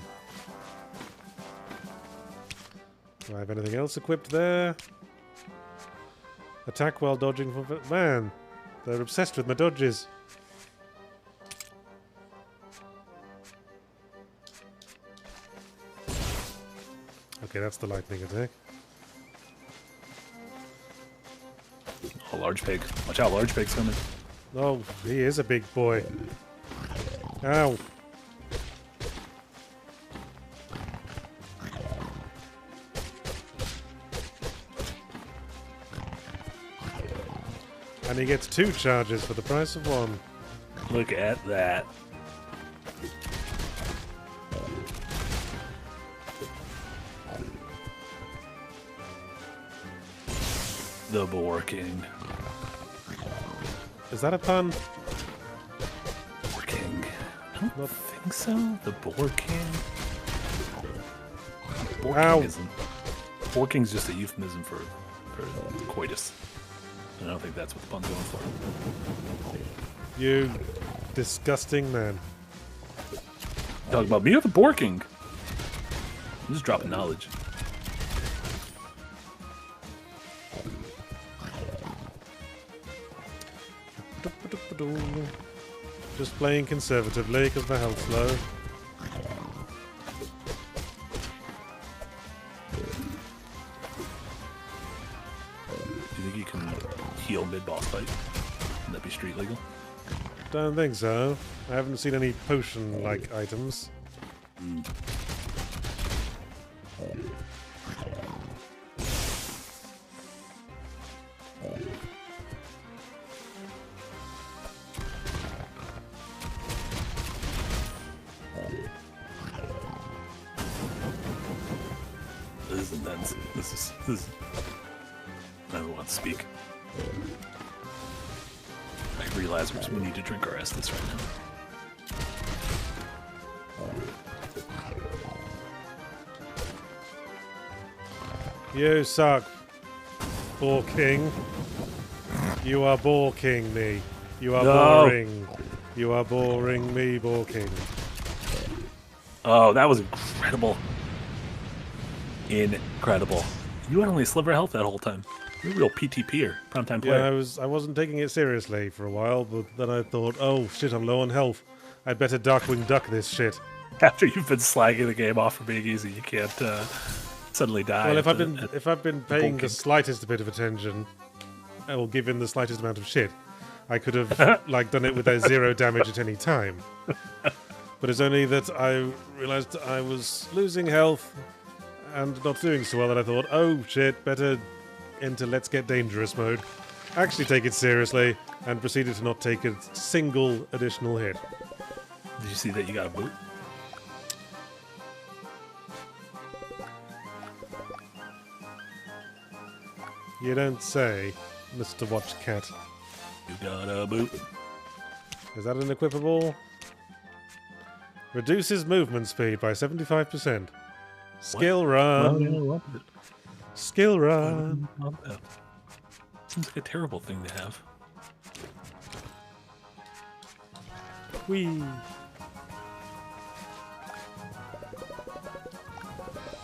Do I have anything else equipped there? Attack while dodging from... Man, they're obsessed with my dodges. Okay, that's the lightning attack. Oh, large pig. Watch out, large pig's coming. Oh, he is a big boy. Ow. And he gets 2 charges for the price of 1. Look at that. The Boar King. Is that a pun? Boar King. I don't think so. The Boar King. Boar Ow. King isn't. Boar King's just a euphemism for coitus. And I don't think that's what the pun's going for. You disgusting man. Talking about me or the Boar King? I'm just dropping knowledge. Just playing conservatively because my health's low. Do you think you can heal mid-boss fight? Would that be street legal? Don't think so. I haven't seen any potion-like items. is intense. This is. I don't want to speak. I realize we need to drink our Estus right now. You suck, Ball King. You are Ball King me. You are boring. You are boring me, Ball King. Oh, that was incredible. Incredible. You had only a sliver of health that whole time. You're a real PTPer, primetime player. Yeah, I wasn't taking it seriously for a while, but then I thought, oh shit, I'm low on health. I'd better Darkwing Duck this shit. After you've been slagging the game off for being easy, you can't suddenly die. Well, if I've been paying the slightest bit of attention, or given the slightest amount of shit, I could have like done it without 0 damage at any time. But it's only that I realised I was losing health and not doing so well that I thought, oh shit, better enter Let's Get Dangerous mode. Actually take it seriously, and proceeded to not take a single additional hit. Did you see that you got a boot? You don't say, Mr. Watch Cat. You got a boot. Is that an equipable? Reduces movement speed by 75%. Skill run. Skill run. Seems like a terrible thing to have. Whee.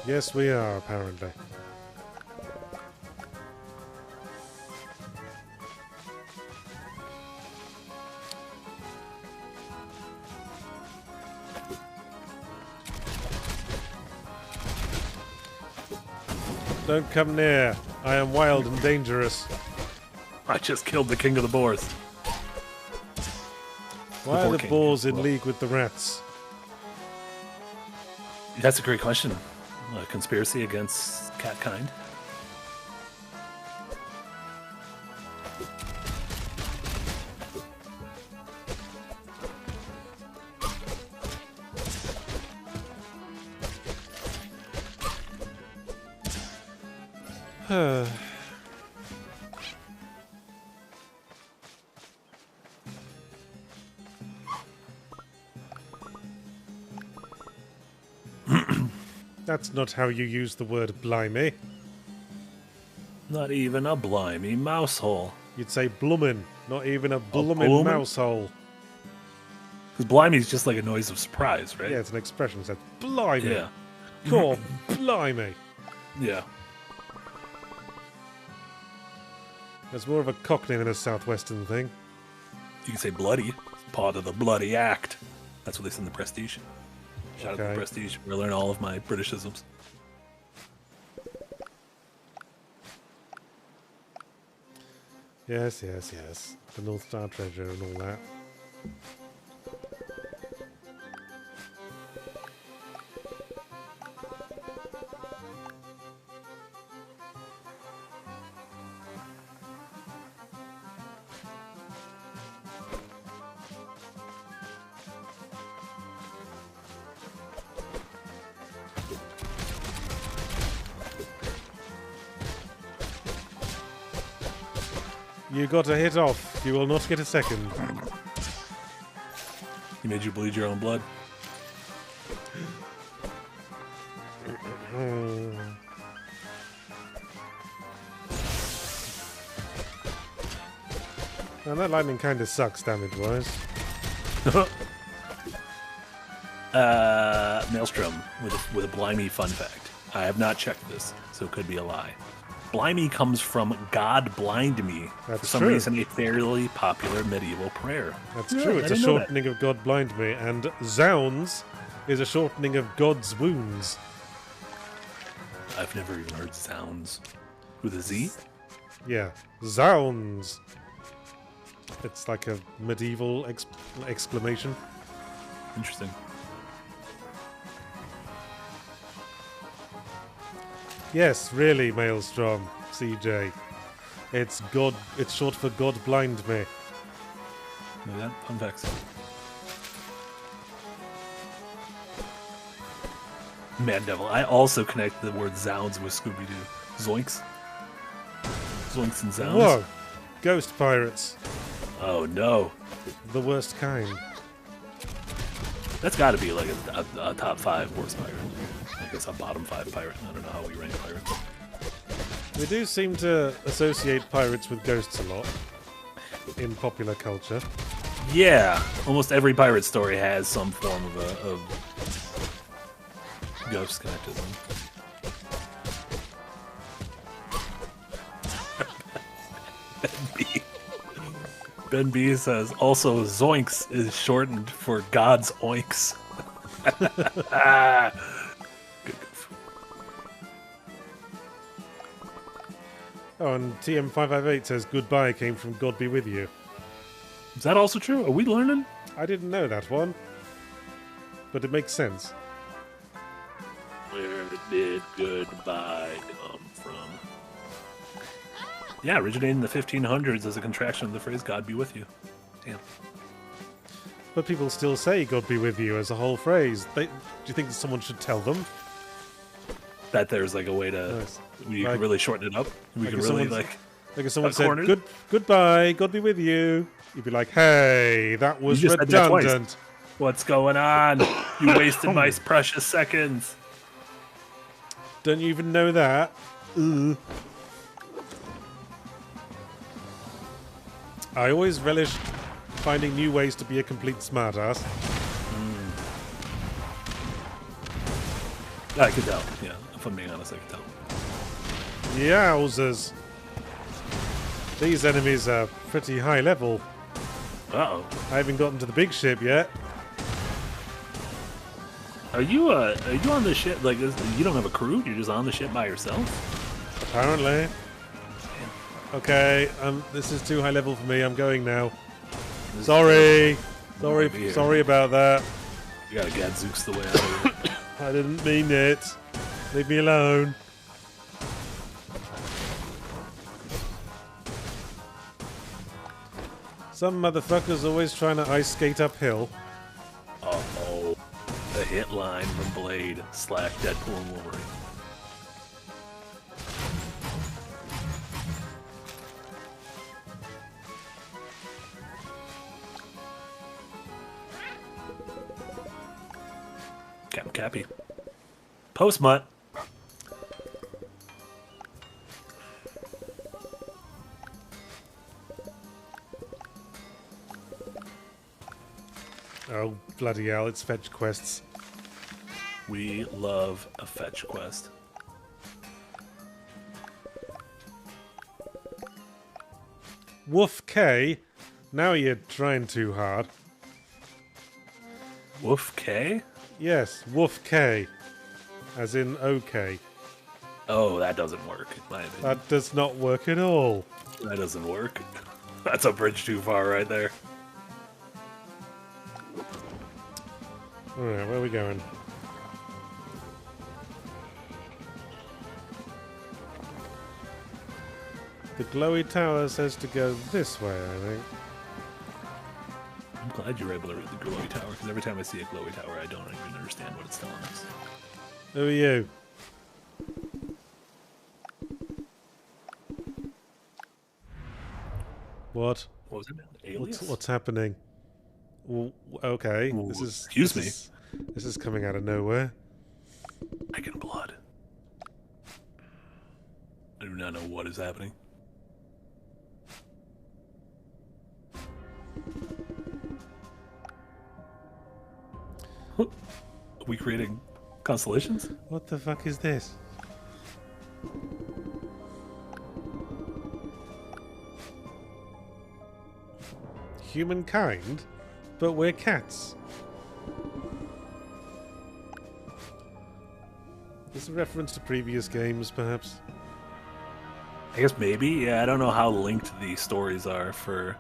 Yes, we are, apparently. Don't come near. I am wild and dangerous. I just killed the king of the boars. Why are the king. boars in league with the rats? That's a great question. A conspiracy against catkind. That's not how you use the word blimey. Not even a blimey mouse hole. You'd say blummin', not even a blummin' blummin'? mouse hole. Because blimey is just like a noise of surprise, right? Yeah, it's an expression. It says, blimey. Yeah. God, blimey. Yeah. That's more of a Cockney than a Southwestern thing. You can say bloody. Part of the bloody act. That's what they say in the Prestige. Shout out to the Prestige, where I learn all of my Britishisms. Yes, yes, yes. The North Star treasure and all that. You got a hit off. You will not get a second. He made you bleed your own blood. Now that lightning kind of sucks damage-wise. Maelstrom with a blimey fun fact. I have not checked this, so it could be a lie. Blimey comes from God blind me. That's for some true. reason, a fairly popular medieval prayer. That's true. It's a shortening of God blind me, and Zounds is a shortening of God's wounds. I've never even heard sounds. With a Z? Yeah, Zounds. It's like a medieval exclamation. Interesting. Yes, really, Maelstrom, CJ. It's God. It's short for God blind me. Know that? Fun facts. Man Devil. I also connect the word zounds with Scooby-Doo. Zoinks. Zoinks and zounds. Whoa! Ghost pirates. Oh no. The worst kind. That's got to be like a top 5 worst pirate. I guess a bottom 5 pirate. I don't know how we rank pirates. We do seem to associate pirates with ghosts a lot in popular culture. Yeah, almost every pirate story has some form of ghost connected to them. Ben B says, also Zoinks is shortened for God's Oinks. Good goof. Oh, and TM558 says goodbye came from God be with you. Is that also true? Are we learning? I didn't know that one. But it makes sense. Where did goodbye come from? Yeah, originating in the 1500s as a contraction of the phrase God be with you. Damn. But people still say God be with you as a whole phrase. Do you think that someone should tell them? That there's like a way to... Nice. You Like- can really shorten it up. We like can if really someone's- like... Like if someone said, cornered. goodbye, God be with you. You'd be like, hey, that was You just said that twice. redundant. What's going on? You wasted my precious seconds. Don't you even know that? Ugh. I always relish finding new ways to be a complete smartass. I could tell. Yeah, if I'm being honest, I could tell. Yowzers. These enemies are pretty high level. Uh-oh. I haven't gotten to the big ship yet. Are you on the ship? Like, you don't have a crew? You're just on the ship by yourself? Apparently. Okay, this is too high level for me. I'm going now. Sorry. Wanna be here. Sorry about that. You gotta Gadzooks the way out of here. I didn't mean it. Leave me alone. Some motherfucker's always trying to ice skate uphill. Uh-oh. The hit line from Blade / Deadpool and Wolverine. Cappy. Postmut. Oh, bloody hell, it's fetch quests. We love a fetch quest. Woof K, now you're trying too hard. Woof K? Yes, Woof K. As in okay. Oh, that doesn't work, in my opinion. That does not work at all. That doesn't work. That's a bridge too far right there. Alright, where are we going? The glowy tower says to go this way, I think. I'm glad you were able to read the glowy tower, because every time I see a glowy tower, I don't even understand what it's telling us. Who are you? What? What was it? Alias? What's happening? Okay, Ooh, this is... excuse This is coming out of nowhere. Dragon blood. I do not know what is happening. Are we creating constellations? What the fuck is this? Humankind? But we're cats. Is a reference to previous games, perhaps? I guess maybe. Yeah, I don't know how linked the stories are for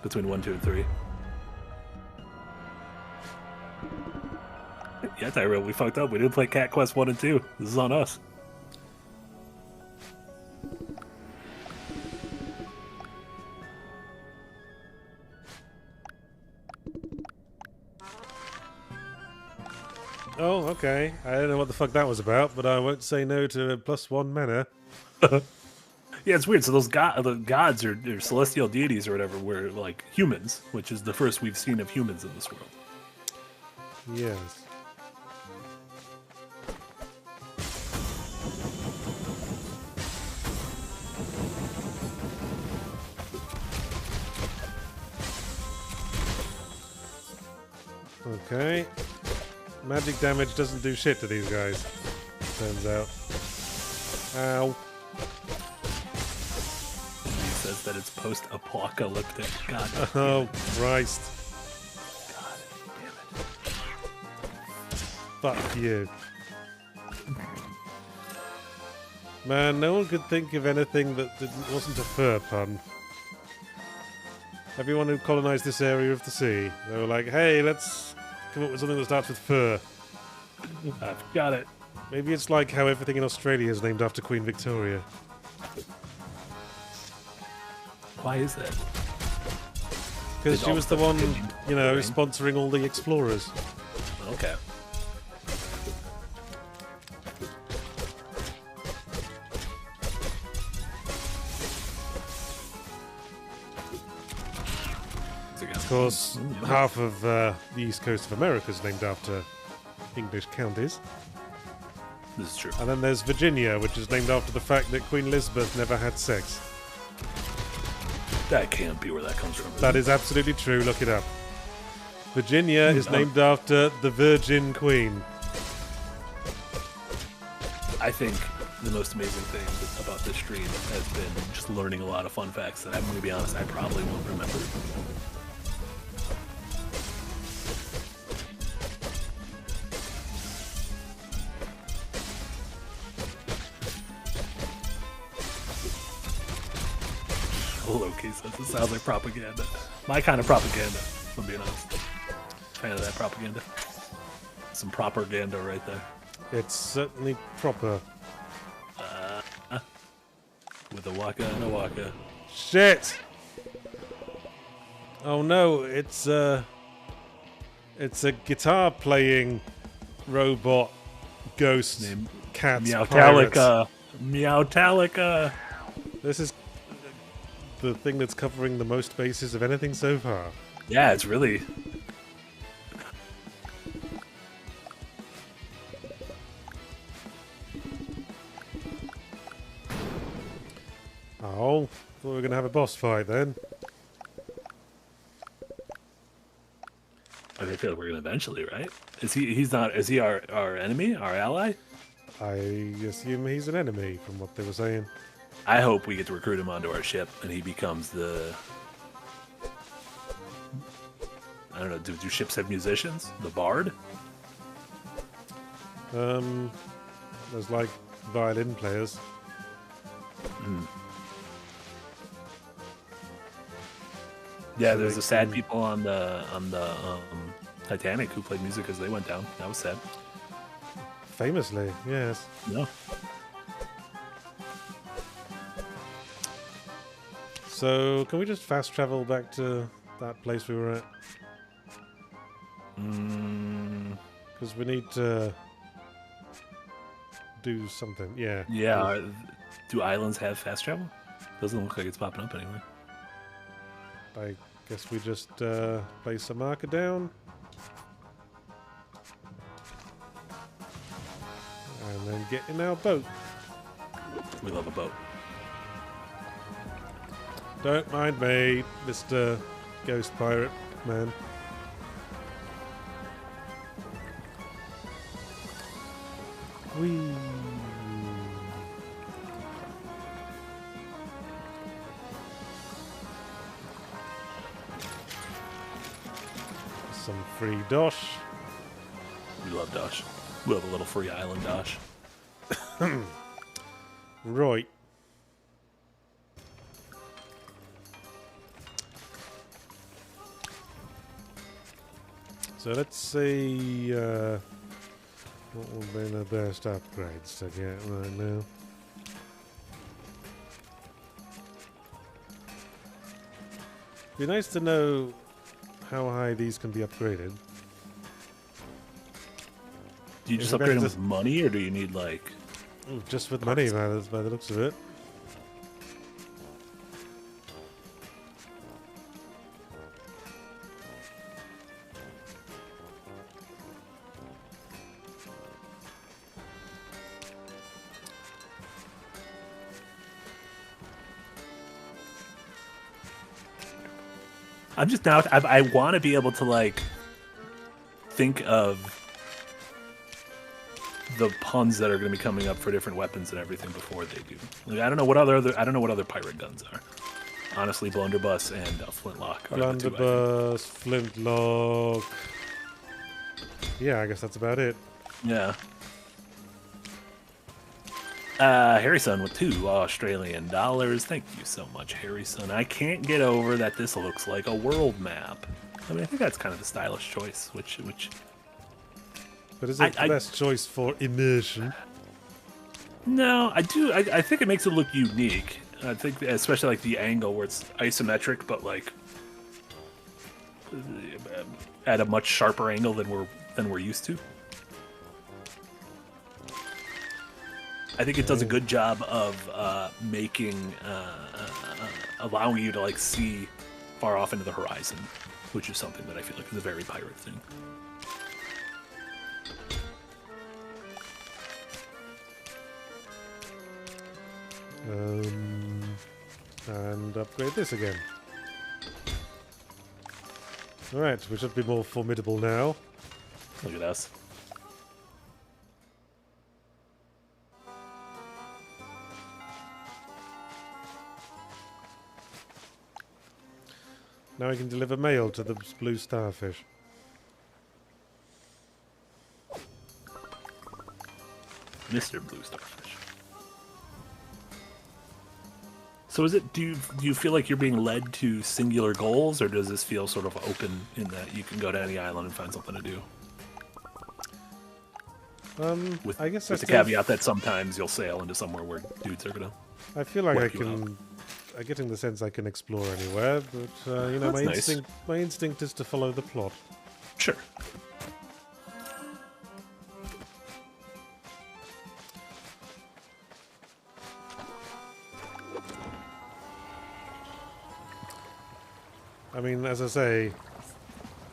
between 1, 2, and 3. Yeah, Tyrell, we fucked up. We didn't play Cat Quest 1 and 2. This is on us. Oh, okay. I don't know what the fuck that was about, but I won't say no to +1 mana. Yeah, it's weird. So those the gods or celestial deities or whatever were like humans, which is the first we've seen of humans in this world. Yes. Okay. Magic damage doesn't do shit to these guys, turns out. Ow. He says that it's post-apocalyptic. God. Oh, Christ. God damn Fuck you. Man, no one could think of anything that wasn't a fur pun. Everyone who colonized this area of the sea, they were like, hey, let's come up with something that starts with fur. it. I've got it. Maybe it's like how everything in Australia is named after Queen Victoria. Why is that? Because she was the one, you know, Right. sponsoring all the explorers. Okay. Of course, half of the east coast of America is named after English counties. This is true. And then there's Virginia, which is named after the fact that Queen Elizabeth never had sex. That can't be where that comes from. That is absolutely true, look it up. Virginia is named after the Virgin Queen. I think the most amazing thing about this stream has been just learning a lot of fun facts that I'm going to be honest, I probably won't remember. Loki says it sounds like propaganda. My kind of propaganda, if I'm being honest. Fan of that propaganda. Some propaganda right there. It's certainly proper. With a waka and a waka. Shit! Oh no, it's a guitar playing robot ghost Named cat pirate. Meowtalica. Meowtalica. This is the thing that's covering the most bases of anything so far. Yeah, it's really. Oh, thought we were going to have a boss fight then. I feel like we're gonna eventually, right? Is he? He's not. Is he our enemy? Our ally? I assume he's an enemy from what they were saying. I hope we get to recruit him onto our ship and he becomes the. I don't know. Do ships have musicians? The bard? There's like violin players. Yeah, So there's they the sad can- people on the Titanic who played music as they went down. That was sad. Famously, yes. No. So, can we just fast travel back to that place we were at? Because we need to do something. Yeah. Yeah. Do islands have fast travel? Doesn't look like it's popping up anywhere. I guess we just place a marker down. And then get in our boat. We love a boat. Don't mind me, Mr. Ghost Pirate Man. Whee! Some free dosh. We love Dosh. We love a little free island Dosh. Right. So let's see what will be the best upgrades to get right now. Be nice to know how high these can be upgraded. Do you just Is it upgrade them better with money, or do you need like? Just with money, man, by the looks of it. I'm just now. I want to be able to like think of the puns that are going to be coming up for different weapons and everything before they do. Like, I don't know what other pirate guns are. Honestly, blunderbuss and flintlock. Blunderbuss, flintlock. Yeah, I guess that's about it. Yeah. Harryson with $2 Australian. Thank you so much, Harryson. I can't get over that this looks like a world map. I mean, I think that's kind of the stylish choice, which But is it the best choice for immersion? No, I do. I think it makes it look unique. I think, especially like the angle where it's isometric, but like at a much sharper angle than we're used to. I think it does a good job of allowing you to like see far off into the horizon, which is something that I feel like is a very pirate thing. And upgrade this again. Alright, we should be more formidable now. Look at us. Now we can deliver mail to the blue starfish. Mr. Blue Starfish. So is it? Do you feel like you're being led to singular goals, or does this feel sort of open in that you can go to any island and find something to do? I guess with the caveat that sometimes you'll sail into somewhere where dudes are gonna. I feel like I can. I'm getting the sense I can explore anywhere, but you know, my instinct is to follow the plot. Sure. I mean, as I say,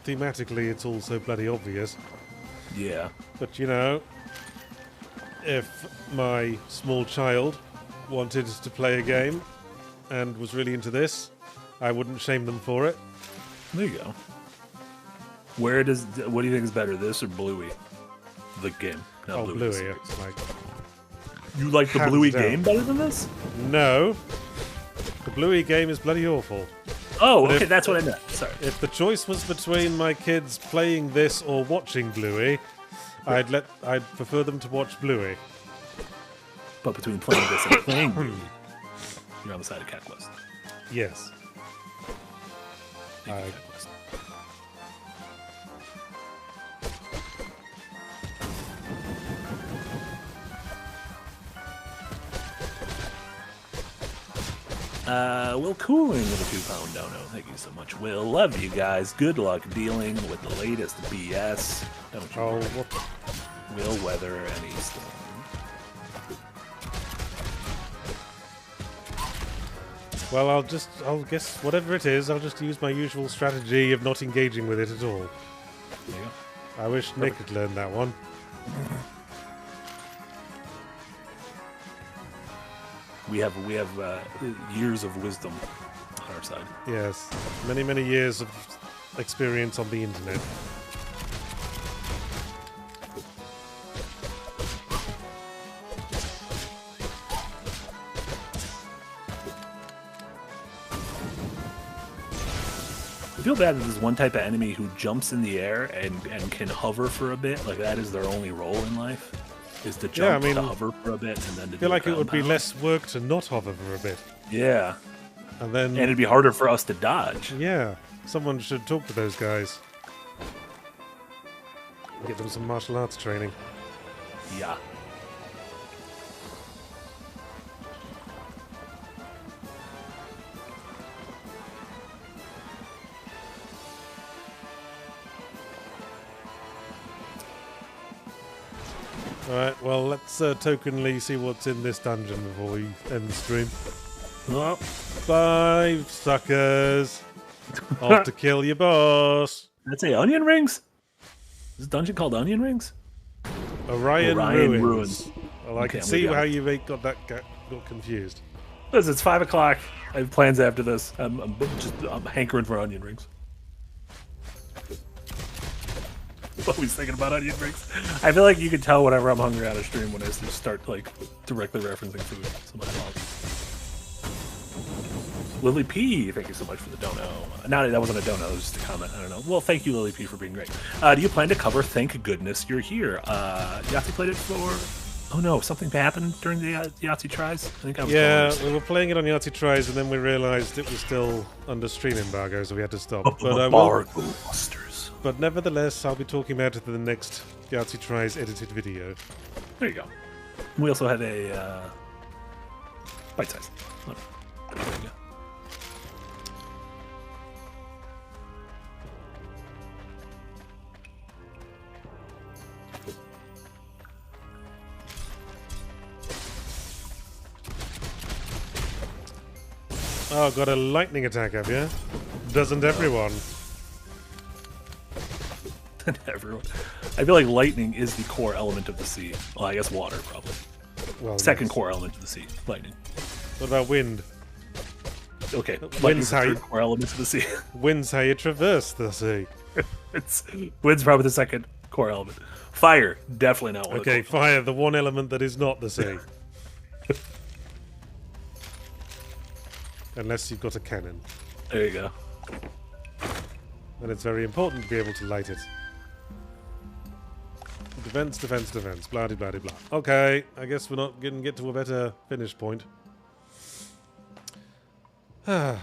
thematically it's all so bloody obvious. Yeah. But, you know, if my small child wanted to play a game and was really into this, I wouldn't shame them for it. There you go. What do you think is better, this or Bluey? The game. Not Oh, Bluey. It's like, you like the Bluey game better than this? No. The Bluey game is bloody awful. Oh, okay, that's what I meant. Sorry. If the choice was between my kids playing this or watching Bluey, I'd prefer them to watch Bluey. But between playing this and playing Bluey, you're on the side of Cat Quest. Yes. Cat Quest. Will Cooling with a £2 dono. Thank you so much, Will. Love you guys. Good luck dealing with the latest BS. Don't you worry. Will weather any storm. Well, I'll guess whatever it is, I'll just use my usual strategy of not engaging with it at all. There you go. I wish Nick had learned that one. We have years of wisdom on our side. Yes, many, many years of experience on the internet. I feel bad that there's one type of enemy who jumps in the air and can hover for a bit. Like, that is their only role in life, is to jump, to hover for a bit, and then to I feel like it would be less work to not hover for a bit. Yeah. And it'd be harder for us to dodge. Yeah. Someone should talk to those guys. Get them some martial arts training. Yeah. Alright, well, let's tokenly see what's in this dungeon before we end the stream. Oh, 5 suckers. Off to kill your boss. I'd say onion rings? Is this dungeon called onion rings? Orion Ruins. Well, I Okay, can I'm see with you. how you got confused. Listen, it's 5 o'clock. I have plans after this. I'm hankering for onion rings. Always thinking about onion rings. I feel like you can tell whenever I'm hungry on a stream when I just start like directly referencing food. So my apologies. Lily P, thank you so much for the dono. No, that wasn't a dono, it was just a comment. I don't know. Well, thank you, Lily P, for being great. Do you plan to cover Thank Goodness You're Here? Yahtzee played it for... Oh no, something happened during the Yahtzee tries? I think I was Yeah, we were playing it on Yahtzee Tries, and then we realised it was still under stream embargo, so we had to stop. But nevertheless, I'll be talking about it in the next Yahtzee Tries edited video. There you go. We also have a bite size. Oh, there you go. Oh, got a lightning attack, have you? Doesn't everyone? Everyone. I feel like lightning is the core element of the sea. Well, I guess water, probably. Well, Second yes. core element of the sea. Lightning. What about wind? Okay. Wind's Lightning's the how you- third core element of the sea. Wind's how you traverse the sea. Wind's probably the second core element. Fire, definitely not one. Okay, Of the core. fire, the one element that is not the sea. Unless you've got a cannon. There you go. And it's very important to be able to light it. Defense, defense, defense. Blah, blah, blah, blah. Okay, I guess we're not going to get to a better finish point. It's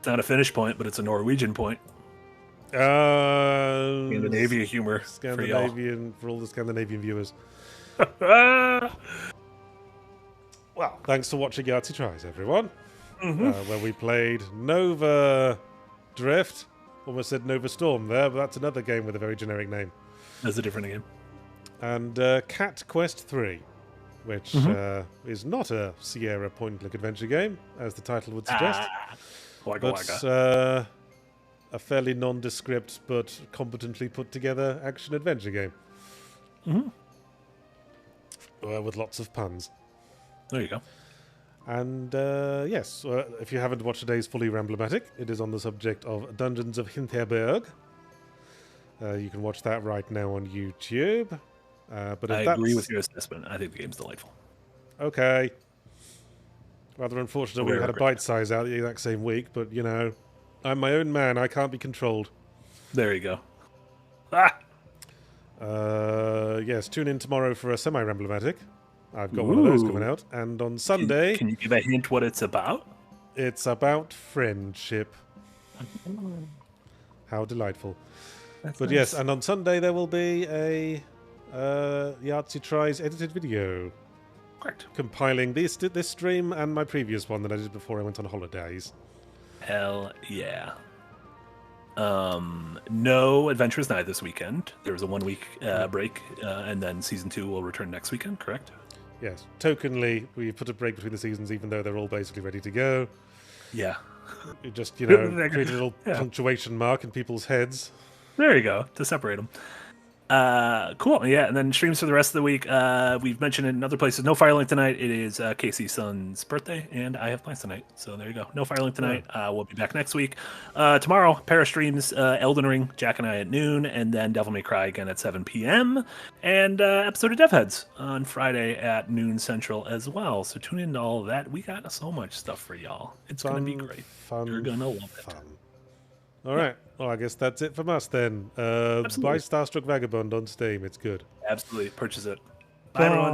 not a finish point, but it's a Norwegian point. Scandinavia humor for y'all. Scandinavian, for all the Scandinavian viewers. Ah! Well, thanks for watching Yahtzee Tries, everyone. Where we played Nova Drift. Almost said Nova Storm there, but that's another game with a very generic name. That's a different game. And Cat Quest 3, which is not a Sierra point-and-click adventure game, as the title would suggest, Waka but waka. a fairly nondescript but competently put-together action-adventure game. With lots of puns. There you go. And yes, if you haven't watched today's Fully Ramblematic, it is on the subject of Dungeons of Hinterberg. You can watch that right now on YouTube. But if I agree with your assessment. I think the game's delightful. Okay. Rather unfortunate we We're had a great. bite size out the exact same week, but you know, I'm my own man. I can't be controlled. There you go. Ah! Yes, tune in tomorrow for a semi-Ramblematic. I've got one of those Ooh. coming out. And on Sunday, Can you give a hint what it's about? it's about friendship. How delightful. That's But nice. yes, and on Sunday there will be a Yahtzee Tries edited video Correct. compiling this stream and my previous one that I did before I went on holidays. Hell yeah. No Adventurous Night this weekend. There was a 1 week break, and then season 2 will return next weekend, correct? Yes, tokenly, we put a break between the seasons even though they're all basically ready to go. Yeah. You just, you know, They're create a little yeah. punctuation mark in people's heads. There you go, to separate them. Cool, yeah, and then streams for the rest of the week. We've mentioned in other places, no Firelink tonight. It is Casey's son's birthday, and I have plans tonight. So there you go. No Firelink tonight. We'll be back next week. Tomorrow, para streams, Elden Ring, Jack and I at noon, and then Devil May Cry again at 7 p.m. And episode of DevHeads on Friday at noon Central as well. So tune in to all of that. We got so much stuff for y'all. It's going to be great. Fun, You're going to love it. fun. All right. Well, I guess that's it from us then. Buy Absolutely. Starstruck Vagabond on Steam. It's good. Absolutely. Purchase it. Bye, everyone.